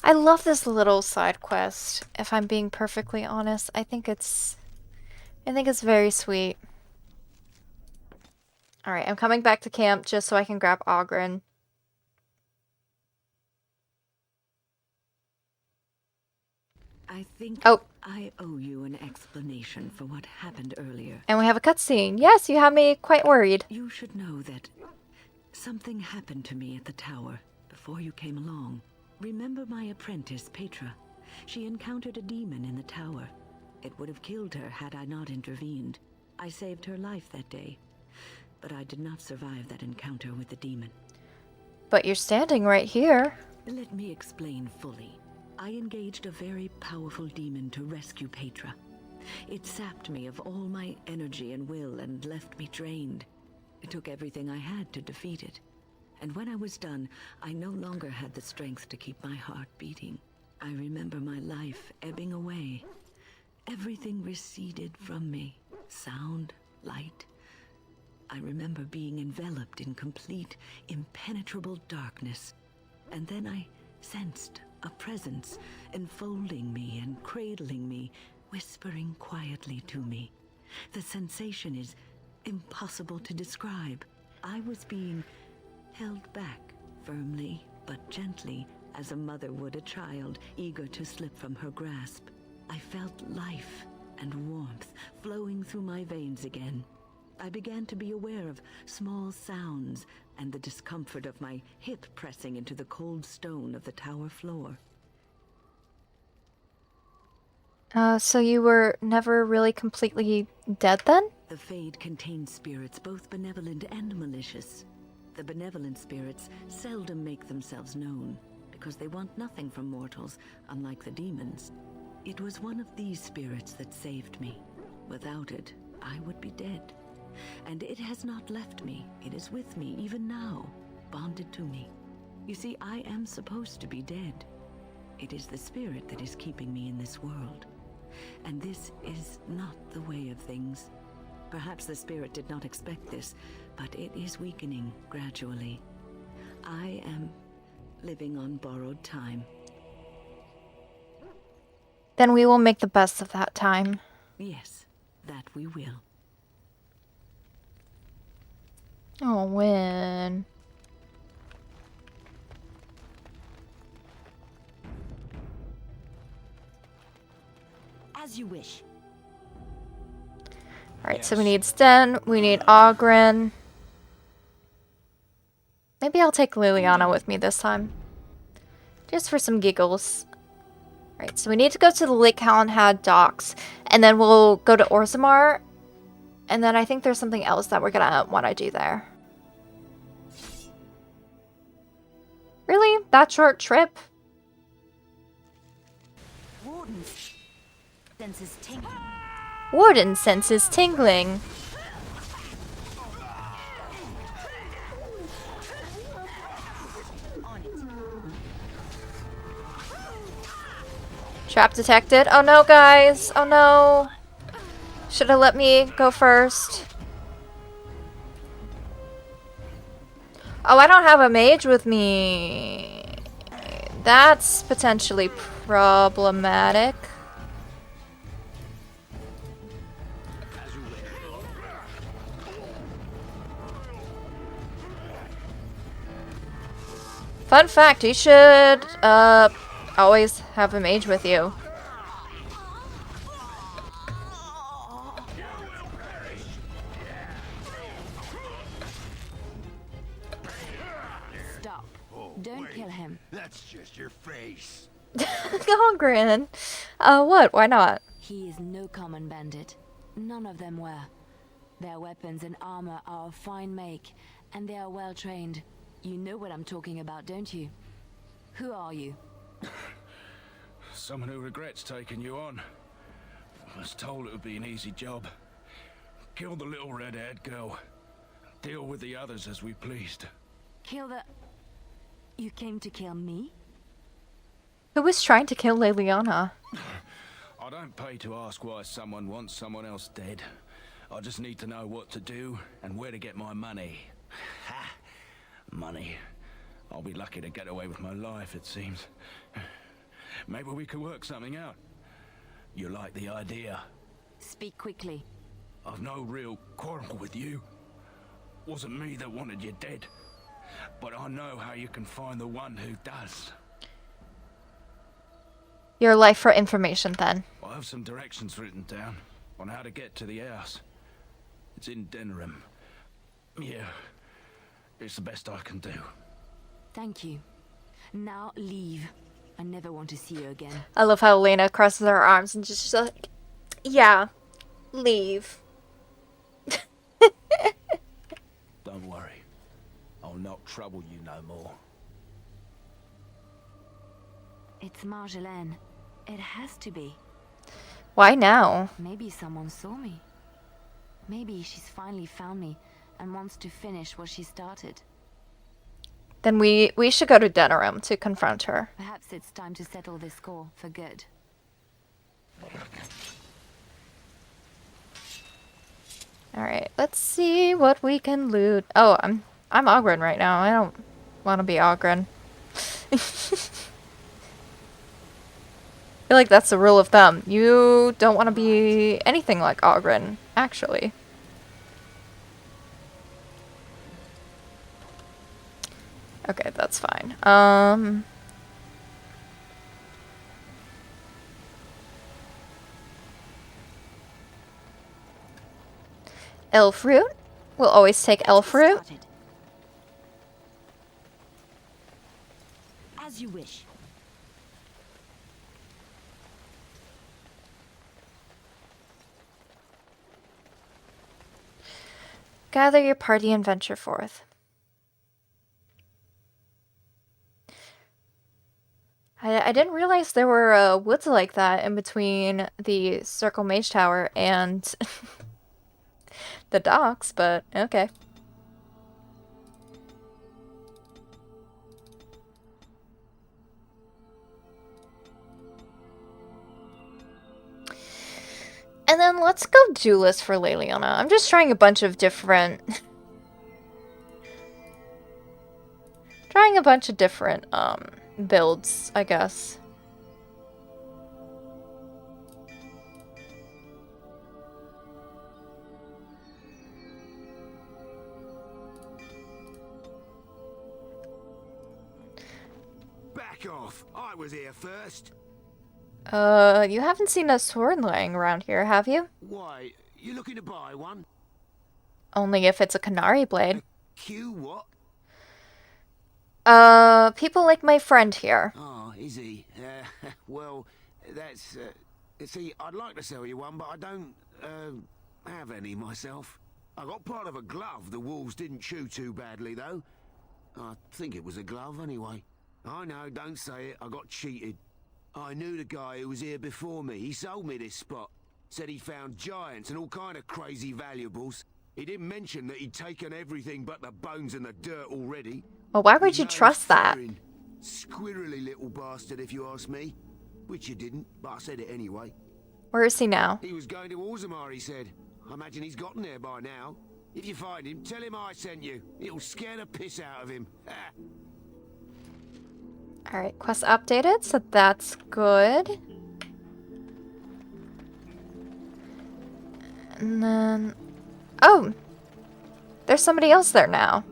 I love this little side quest, if I'm being perfectly honest. I think it's very sweet. Alright, I'm coming back to camp just so I can grab Ogren. I think I owe you an explanation for what happened earlier. And we have a cutscene. Yes, you have me quite worried. You should know that something happened to me at the tower before you came along. Remember my apprentice, Petra? She encountered a demon in the tower. It would have killed her had I not intervened. I saved her life that day, but I did not survive that encounter with the demon. But you're standing right here. Let me explain fully. I engaged a very powerful demon to rescue Petra. It sapped me of all my energy and will and left me drained. It took everything I had to defeat it. And when I was done, I no longer had the strength to keep my heart beating. I remember my life ebbing away. Everything receded from me. Sound, light. I remember being enveloped in complete, impenetrable darkness. And then I sensed a presence enfolding me and cradling me, whispering quietly to me. The sensation is impossible to describe. I was being held back, firmly but gently, as a mother would a child, eager to slip from her grasp. I felt life and warmth flowing through my veins again. I began to be aware of small sounds and the discomfort of my hip pressing into the cold stone of the tower floor. So you were never really completely dead then? The Fade contains spirits both benevolent and malicious. The benevolent spirits seldom make themselves known, because they want nothing from mortals, unlike the demons. It was one of these spirits that saved me. Without it, I would be dead. And it has not left me. It is with me even now, bonded to me. You see, I am supposed to be dead. It is the spirit that is keeping me in this world. And this is not the way of things. Perhaps the spirit did not expect this, but it is weakening gradually. I am living on borrowed time. Then we will make the best of that time. Yes, that we will. Oh, Win. As you wish. Alright, so we need Sten, we need Ogren. Maybe I'll take Liliana with me this time. Just for some giggles. Alright, so we need to go to the Lake Calenhad docks. And then we'll go to Orzammar. And then I think there's something else that we're gonna want to do there. Really? That short trip? Warden's senses tingling. Warden senses tingling. Trap detected. Oh no, guys. Oh no. Should have let me go first. Oh, I don't have a mage with me. That's potentially problematic. Fun fact, you should always have a mage with you. Stop. Don't kill him. That's just your face. Ogren. What? Why not? He is no common bandit. None of them were. Their weapons and armor are of fine make, and they are well trained. You know what I'm talking about, don't you? Who are you? Someone who regrets taking you on. I was told it would be an easy job. Kill the little red-haired girl. Deal with the others as we pleased. Kill the... You came to kill me? Who was trying to kill Liliana? I don't pay to ask why someone wants someone else dead. I just need to know what to do and where to get my money. Ha! Money. I'll be lucky to get away with my life, it seems. Maybe we could work something out. You like the idea? Speak quickly. I've no real quarrel with you. Wasn't me that wanted you dead. But I know how you can find the one who does. Your life for information, then. I have some directions written down on how to get to the house. It's in Denerim. Yeah, it's the best I can do. Thank you. Now leave. I never want to see you again. I love how Elena crosses her arms and just like, yeah, leave. Don't worry. I'll not trouble you no more. It's Marjolaine. It has to be. Why now? Maybe someone saw me. Maybe she's finally found me and wants to finish what she started. Then we should go to Denerim to confront her. Perhaps it's time to settle this score for good. Alright, let's see what we can loot. Oh, I'm Ogren right now. I don't want to be Ogren. I feel like that's the rule of thumb. You don't want to be anything like Ogren, actually. Okay, that's fine. Elf root? We'll always take elf root. As you wish. Gather your party and venture forth. I didn't realize there were woods like that in between the Circle Mage Tower and the docks, but okay. And then let's go duelist for Leliana. I'm just trying a bunch of different... builds, I guess. Back off! I was here first. You haven't seen a sword lying around here, have you? Why, you looking to buy one? Only if it's a Canary blade. Q what? People like my friend here. Oh, is he? Well, that's, see, I'd like to sell you one, but I don't, have any myself. I got part of a glove the wolves didn't chew too badly, though. I think it was a glove, anyway. I know, don't say it, I got cheated. I knew the guy who was here before me. He sold me this spot. Said he found giants and all kind of crazy valuables. He didn't mention that he'd taken everything but the bones and the dirt already. Well, why would you trust that? Squirrely little bastard, if you ask me. Which you didn't, but I said it anyway. Where is he now? He was going to Orzammar, he said. I imagine he's gotten there by now. If you find him, tell him I sent you. It'll scare the piss out of him. Alright, quest updated, so that's good. And then... Oh! There's somebody else there now.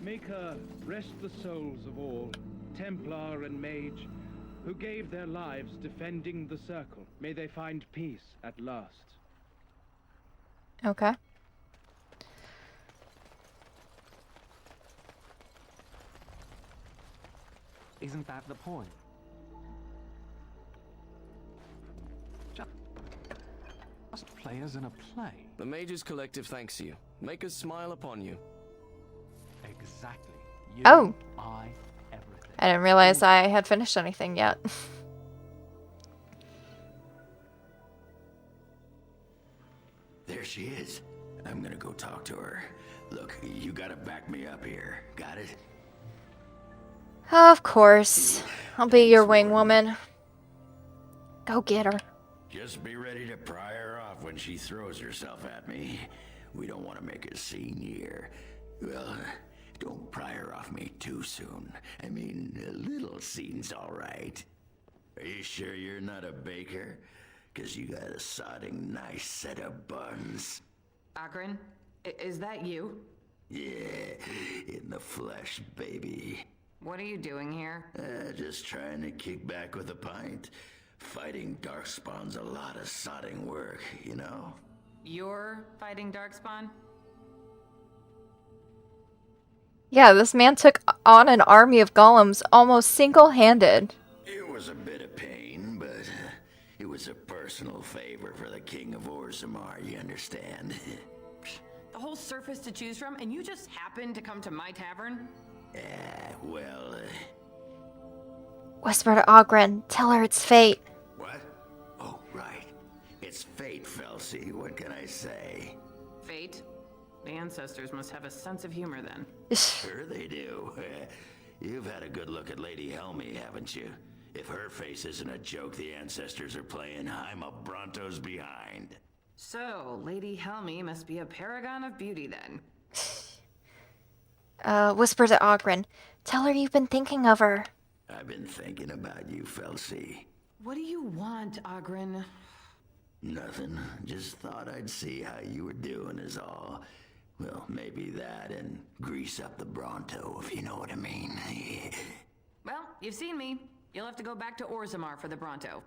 Make her rest the souls of all, Templar and Mage, who gave their lives defending the Circle. May they find peace at last. Okay. Isn't that the point? Just players in a play. The Mages Collective thanks you. Make us smile upon you. Exactly. You, Oh! everything. I didn't realize I had finished anything yet. There she is. I'm gonna go talk to her. Look, you gotta back me up here. Got it? Of course. I'll be your wing woman. Go get her. Just be ready to pry her off when she throws herself at me. We don't want to make a scene here. Well, don't pry her off me too soon. I mean, a little scene's all right. Are you sure you're not a baker? 'Cause you got a sodding nice set of buns. Akron, is that you? Yeah, in the flesh, baby. What are you doing here? Just trying to kick back with a pint. Fighting Darkspawn's a lot of sodding work, you know? You're fighting Darkspawn? Yeah, this man took on an army of golems almost single-handed. It was a bit of pain, but it was a personal favor for the King of Orzammar, you understand? The whole surface to choose from, and you just happened to come to my tavern? Well... Whisper to Ogren. Tell her it's fate. What? Oh, right. It's fate, Felsi. What can I say? Fate? The ancestors must have a sense of humor then. Sure they do. You've had a good look at Lady Helmy, haven't you? If her face isn't a joke the ancestors are playing, I'm a Bronto's behind. So, Lady Helmy must be a paragon of beauty then. Whisper to Ogren. Tell her you've been thinking of her. I've been thinking about you, Felsi. What do you want, Ogren? Nothing. Just thought I'd see how you were doing is all. Well, maybe that and grease up the Bronto, if you know what I mean. Well, you've seen me. You'll have to go back to Orzammar for the Bronto.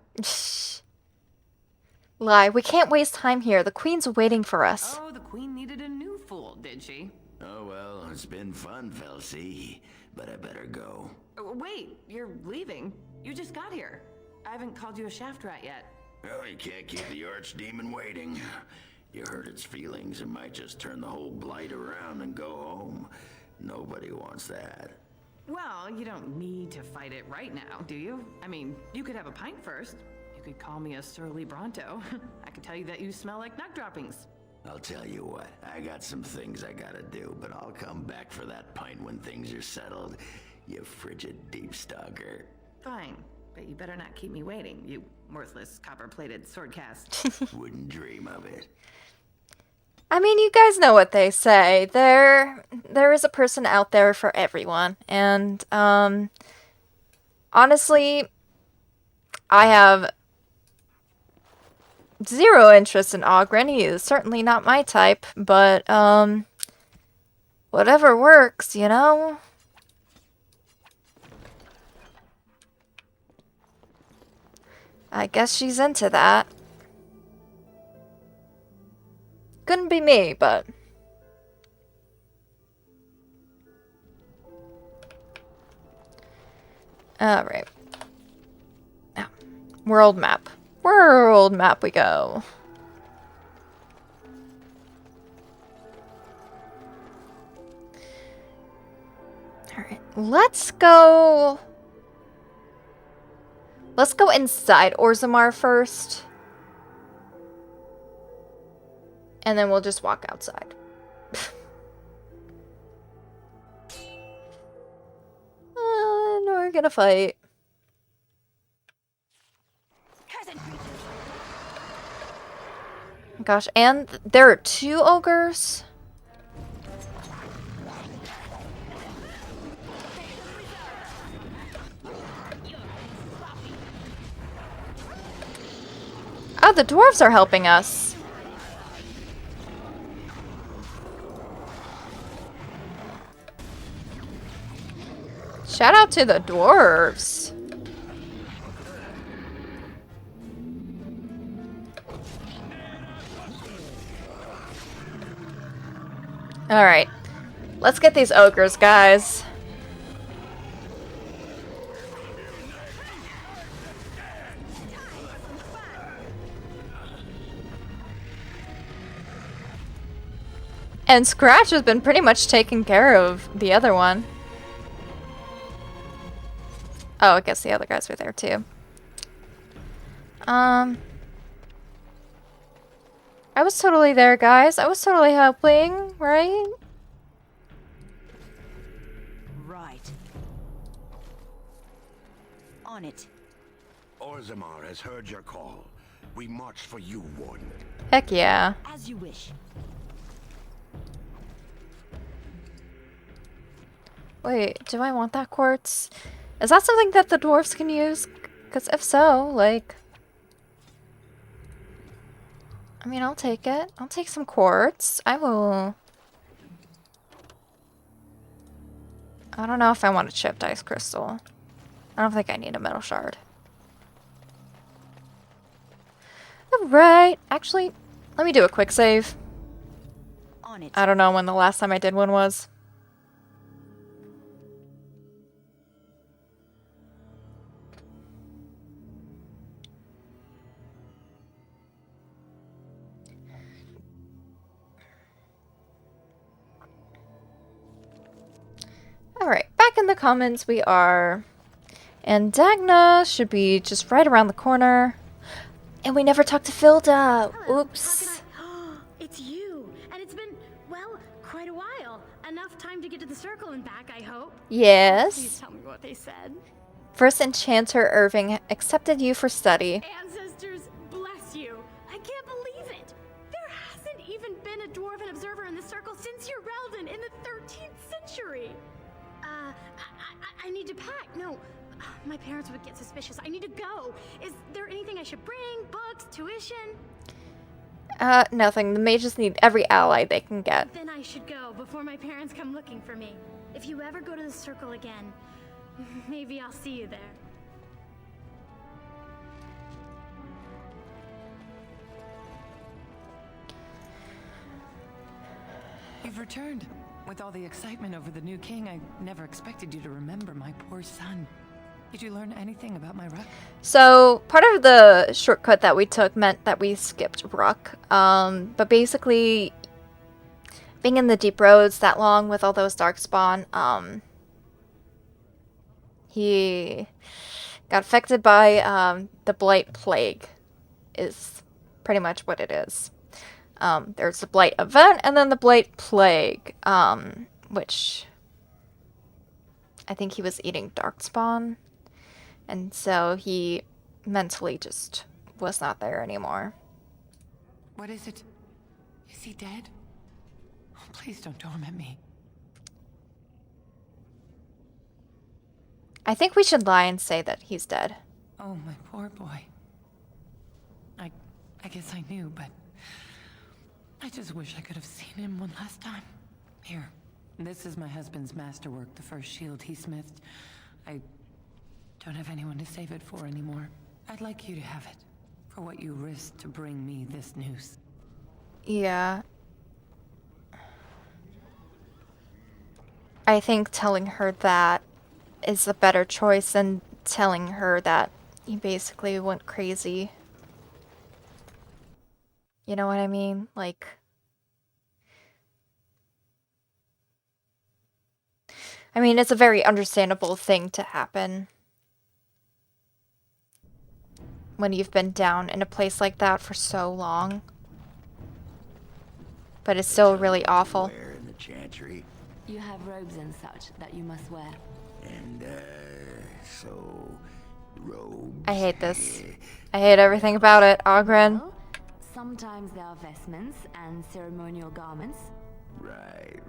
Lie, we can't waste time here. The Queen's waiting for us. Oh, the Queen needed a new fool, did she? Oh, well, it's been fun, Felsi. But I better go. Wait, you're leaving? You just got here. I haven't called you a shaft rat yet. Well, you can't keep the archdemon waiting. You hurt its feelings and might just turn the whole blight around and go home. Nobody wants that. Well, you don't need to fight it right now, do you? I mean, you could have a pint first. You could call me a surly Bronto. I could tell you that you smell like nut droppings. I'll tell you what, I got some things I gotta do, but I'll come back for that pint when things are settled, you frigid deep stalker. Fine. But you better not keep me waiting, you worthless copper-plated sword cast. Wouldn't dream of it. I mean, you guys know what they say. There is a person out there for everyone. And, honestly, I have zero interest in Ogren. He is certainly not my type, but, whatever works, you know? I guess she's into that. Couldn't be me, but... Alright. Now, world map. World map we go. Alright, let's go... Let's go inside Orzammar first. And then we'll just walk outside. And we're gonna fight. Gosh, and there are 2 ogres? Oh, the dwarves are helping us. Shout out to the dwarves. Alright. Let's get these ogres, guys. And Scratch has been pretty much taking care of the other one. Oh, I guess the other guys were there too. I was totally there, guys. I was totally helping, right? Right. On it. Orzammar has heard your call. We march for you, Warden. Heck yeah. As you wish. Wait, do I want that quartz? Is that something that the dwarves can use? Because if so, like... I mean, I'll take it. I'll take some quartz. I will... I don't know if I want a chipped ice crystal. I don't think I need a metal shard. Alright. Actually, let me do a quick save. On it. I don't know when the last time I did one was. Alright, back in the commons we are. And Dagna should be just right around the corner. And we never talked to Filda. Oops. It's you. And it's been, well, quite a while. Enough time to get to the circle and back, I hope. Yes. Please tell me what they said. First Enchanter Irving accepted you for study. Ancestors, bless you. I can't believe it. There hasn't even been a dwarven observer in the circle since your Relden in the 13th century. I need to pack. No, my parents would get suspicious. I need to go. Is there anything I should bring? Books? Tuition? Nothing. The mages need every ally they can get. Then I should go before my parents come looking for me. If you ever go to the circle again, maybe I'll see you there. You've returned. With all the excitement over the new king, I never expected you to remember my poor son. Did you learn anything about my Ruck? So, part of the shortcut that we took meant that we skipped Ruck. But basically, being in the deep roads that long with all those darkspawn, he got affected by the Blight Plague, is pretty much what it is. There's the Blight event and then the Blight Plague, which I think he was eating darkspawn. And so he mentally just was not there anymore. What is it? Is he dead? Oh, please don't torment me. I think we should lie and say that he's dead. Oh, my poor boy. I guess I knew, but I just wish I could have seen him one last time. Here, this is my husband's masterwork, the first shield he smithed. I don't have anyone to save it for anymore. I'd like you to have it, for what you risked to bring me this news. Yeah. I think telling her that is a better choice than telling her that he basically went crazy. You know what I mean? Like, I mean, it's a very understandable thing to happen when you've been down in a place like that for so long. But it's still really awful. Where in the chantry? You have robes and such that you must wear. And, so... robes... I hate this. I hate everything about it, Ogren. Well, sometimes there are vestments and ceremonial garments. Right.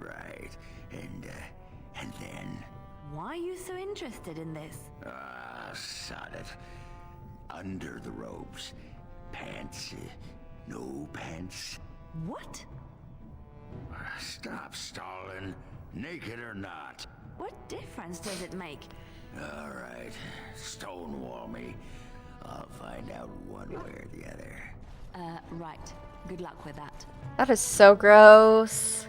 And then... Why are you so interested in this? Sod it. Under the robes. Pants, no pants. What? Stop stalling. Naked or not. What difference does it make? All right. Stonewall me. I'll find out one way or the other. Right. Good luck with that. That is so gross.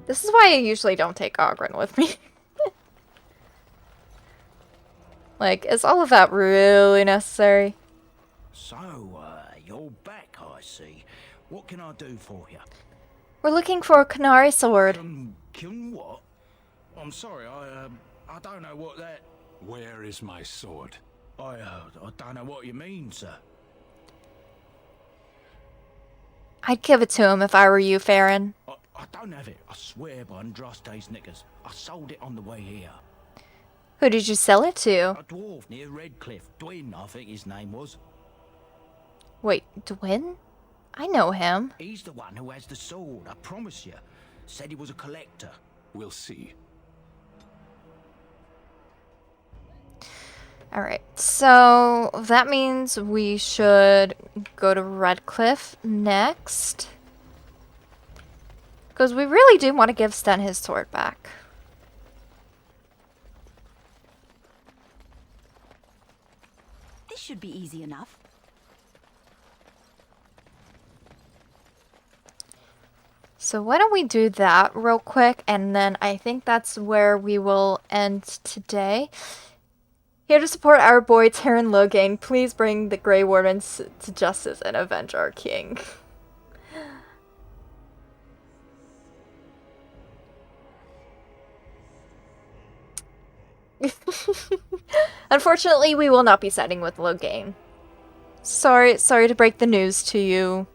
This is why I usually don't take Ogren with me. Like, is all of that really necessary? So, you're back, I see. What can I do for you? We're looking for a Canary sword. Can what? I'm sorry, I don't know what that... Where is my sword? I don't know what you mean, sir. I'd give it to him if I were you, Farron. I don't have it. I swear by Andraste's knickers. I sold it on the way here. Who did you sell it to? A dwarf near Redcliffe. Dwyn, I think his name was. Wait, Dwyn? I know him. He's the one who has the sword, I promise you. Said he was a collector. We'll see. Alright, so that means we should go to Redcliffe next. Because we really do want to give Sten his sword back. This should be easy enough. So why don't we do that real quick, and then I think that's where we will end today. Here to support our boy Terran Logain, please bring the Grey Wardens to justice and avenge our king. Unfortunately, we will not be siding with Logain. Sorry to break the news to you.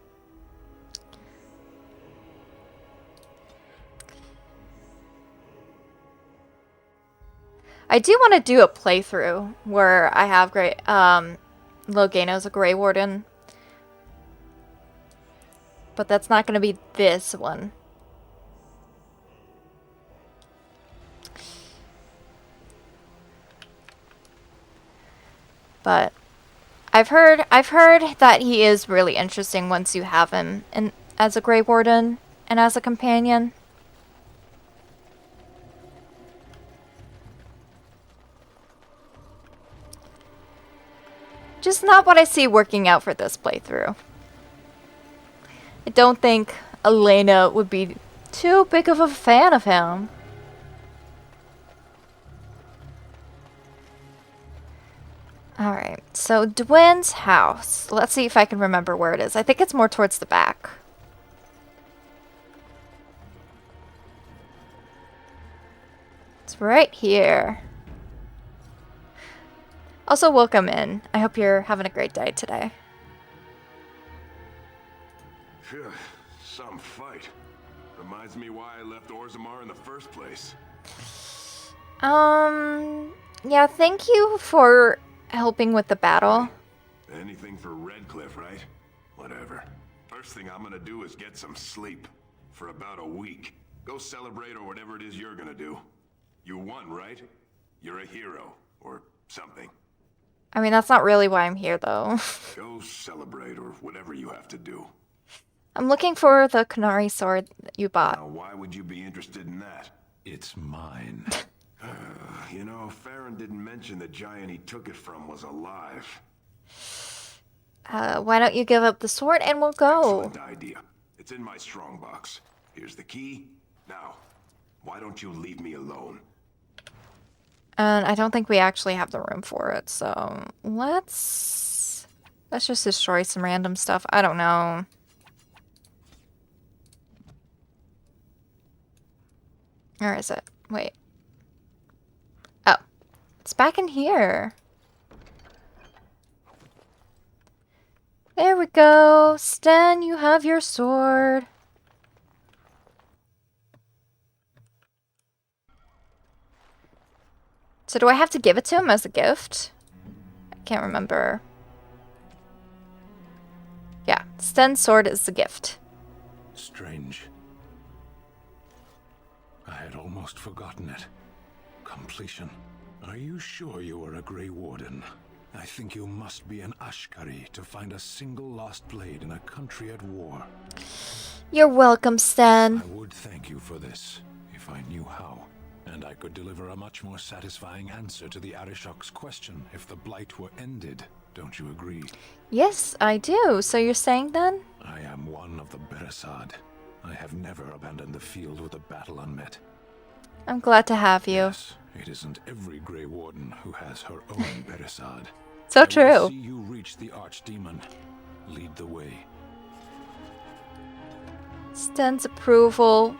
I do want to do a playthrough where I have Logain as a Grey Warden. But that's not going to be this one. But I've heard that he is really interesting once you have him as a Grey Warden and as a companion. Just not what I see working out for this playthrough. I don't think Elena would be too big of a fan of him. Alright, so Dwyn's house. Let's see if I can remember where it is. I think it's more towards the back. It's right here. Also, welcome in. I hope you're having a great day today. Phew, some fight. Reminds me why I left Orzammar in the first place. Yeah, thank you for helping with the battle. Anything for Redcliffe, right? Whatever. First thing I'm gonna do is get some sleep. For about a week. Go celebrate or whatever it is you're gonna do. You won, right? You're a hero. Or something. I mean, that's not really why I'm here, though. Go celebrate or whatever you have to do. I'm looking for the Kunari sword that you bought. Now, why would you be interested in that? It's mine. You know, Farron didn't mention the giant he took it from was alive. Why don't you give up the sword and we'll go? Excellent idea. It's in my strongbox. Here's the key. Now, why don't you leave me alone? And I don't think we actually have the room for it, so let's just destroy some random stuff. I don't know. Where is it? Wait. Oh. It's back in here. There we go. Sten, you have your sword. So do I have to give it to him as a gift? I can't remember. Yeah, Sten's sword is a gift. Strange. I had almost forgotten it. Completion. Are you sure you are a Grey Warden? I think you must be an Ashkari to find a single lost blade in a country at war. You're welcome, Sten. I would thank you for this, if I knew how. And I could deliver a much more satisfying answer to the Arishok's question if the Blight were ended. Don't you agree? Yes, I do. So you're saying then? I am one of the Beresad. I have never abandoned the field with a battle unmet. I'm glad to have you. Yes, it isn't every Grey Warden who has her own Beresad. So I true. will see you reach the Archdemon. Lead the way. Sten's approval.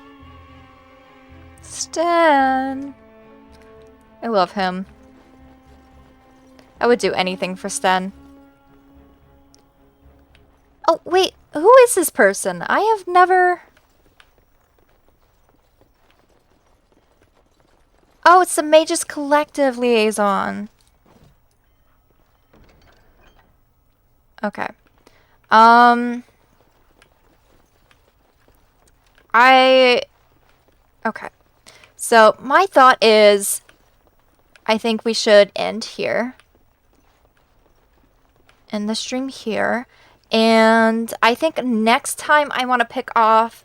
Sten. I love him. I would do anything for Sten. Oh, wait. Who is this person? I have never... Oh, it's the Mages Collective liaison. Okay. Okay. So, my thought is, I think we should end here. End the stream here. And I think next time I want to pick up,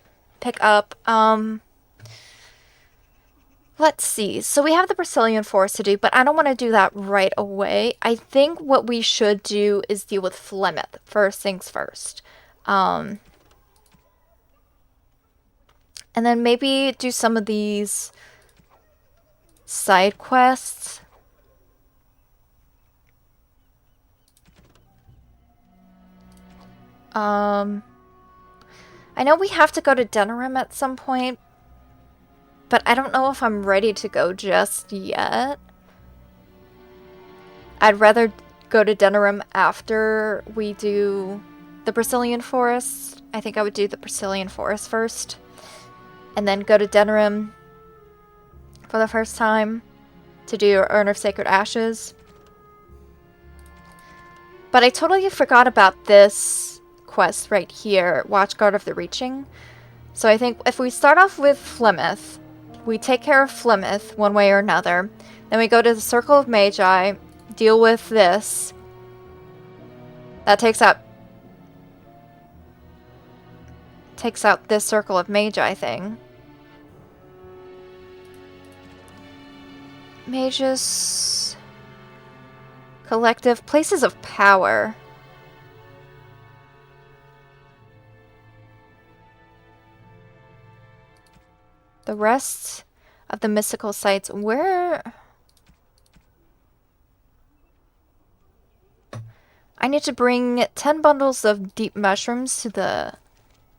let's see. So we have the Brazilian Forest to do, but I don't want to do that right away. I think what we should do is deal with Flemeth. First things first. And then maybe do some of these side quests. I know we have to go to Denerim at some point, but I don't know if I'm ready to go just yet. I'd rather go to Denerim after we do the Brazilian Forest. I think I would do the Brazilian Forest first, and then go to Denerim for the first time to do Urn of Sacred Ashes. But I totally forgot about this quest right here, Watchguard of the Reaching. So I think if we start off with Flemeth, we take care of Flemeth one way or another, then we go to the Circle of Magi, deal with this. That takes out this Circle of Magi thing. Mages Collective, Places of Power. The rest of the mystical sites, where... I need to bring 10 bundles of deep mushrooms to the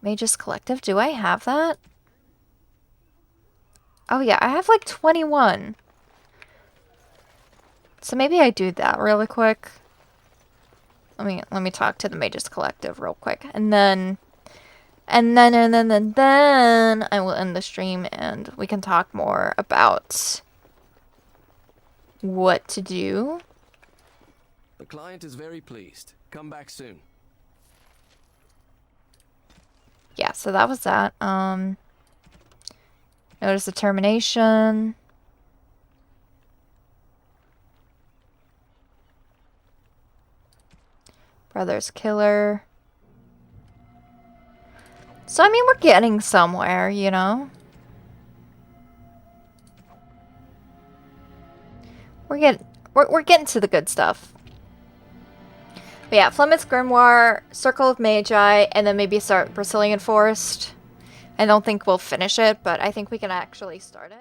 Mages Collective. Do I have that? Oh yeah, I have like 21. So maybe I do that really quick. Let me talk to the Mages Collective real quick, and then I will end the stream and we can talk more about what to do. The client is very pleased. Come back soon. Yeah, so that was that. Notice the termination. Brother's killer. So, I mean, we're getting somewhere, you know? We're getting to the good stuff. But yeah, Flemeth's Grimoire, Circle of Magi, and then maybe start Brazilian Forest. I don't think we'll finish it, but I think we can actually start it.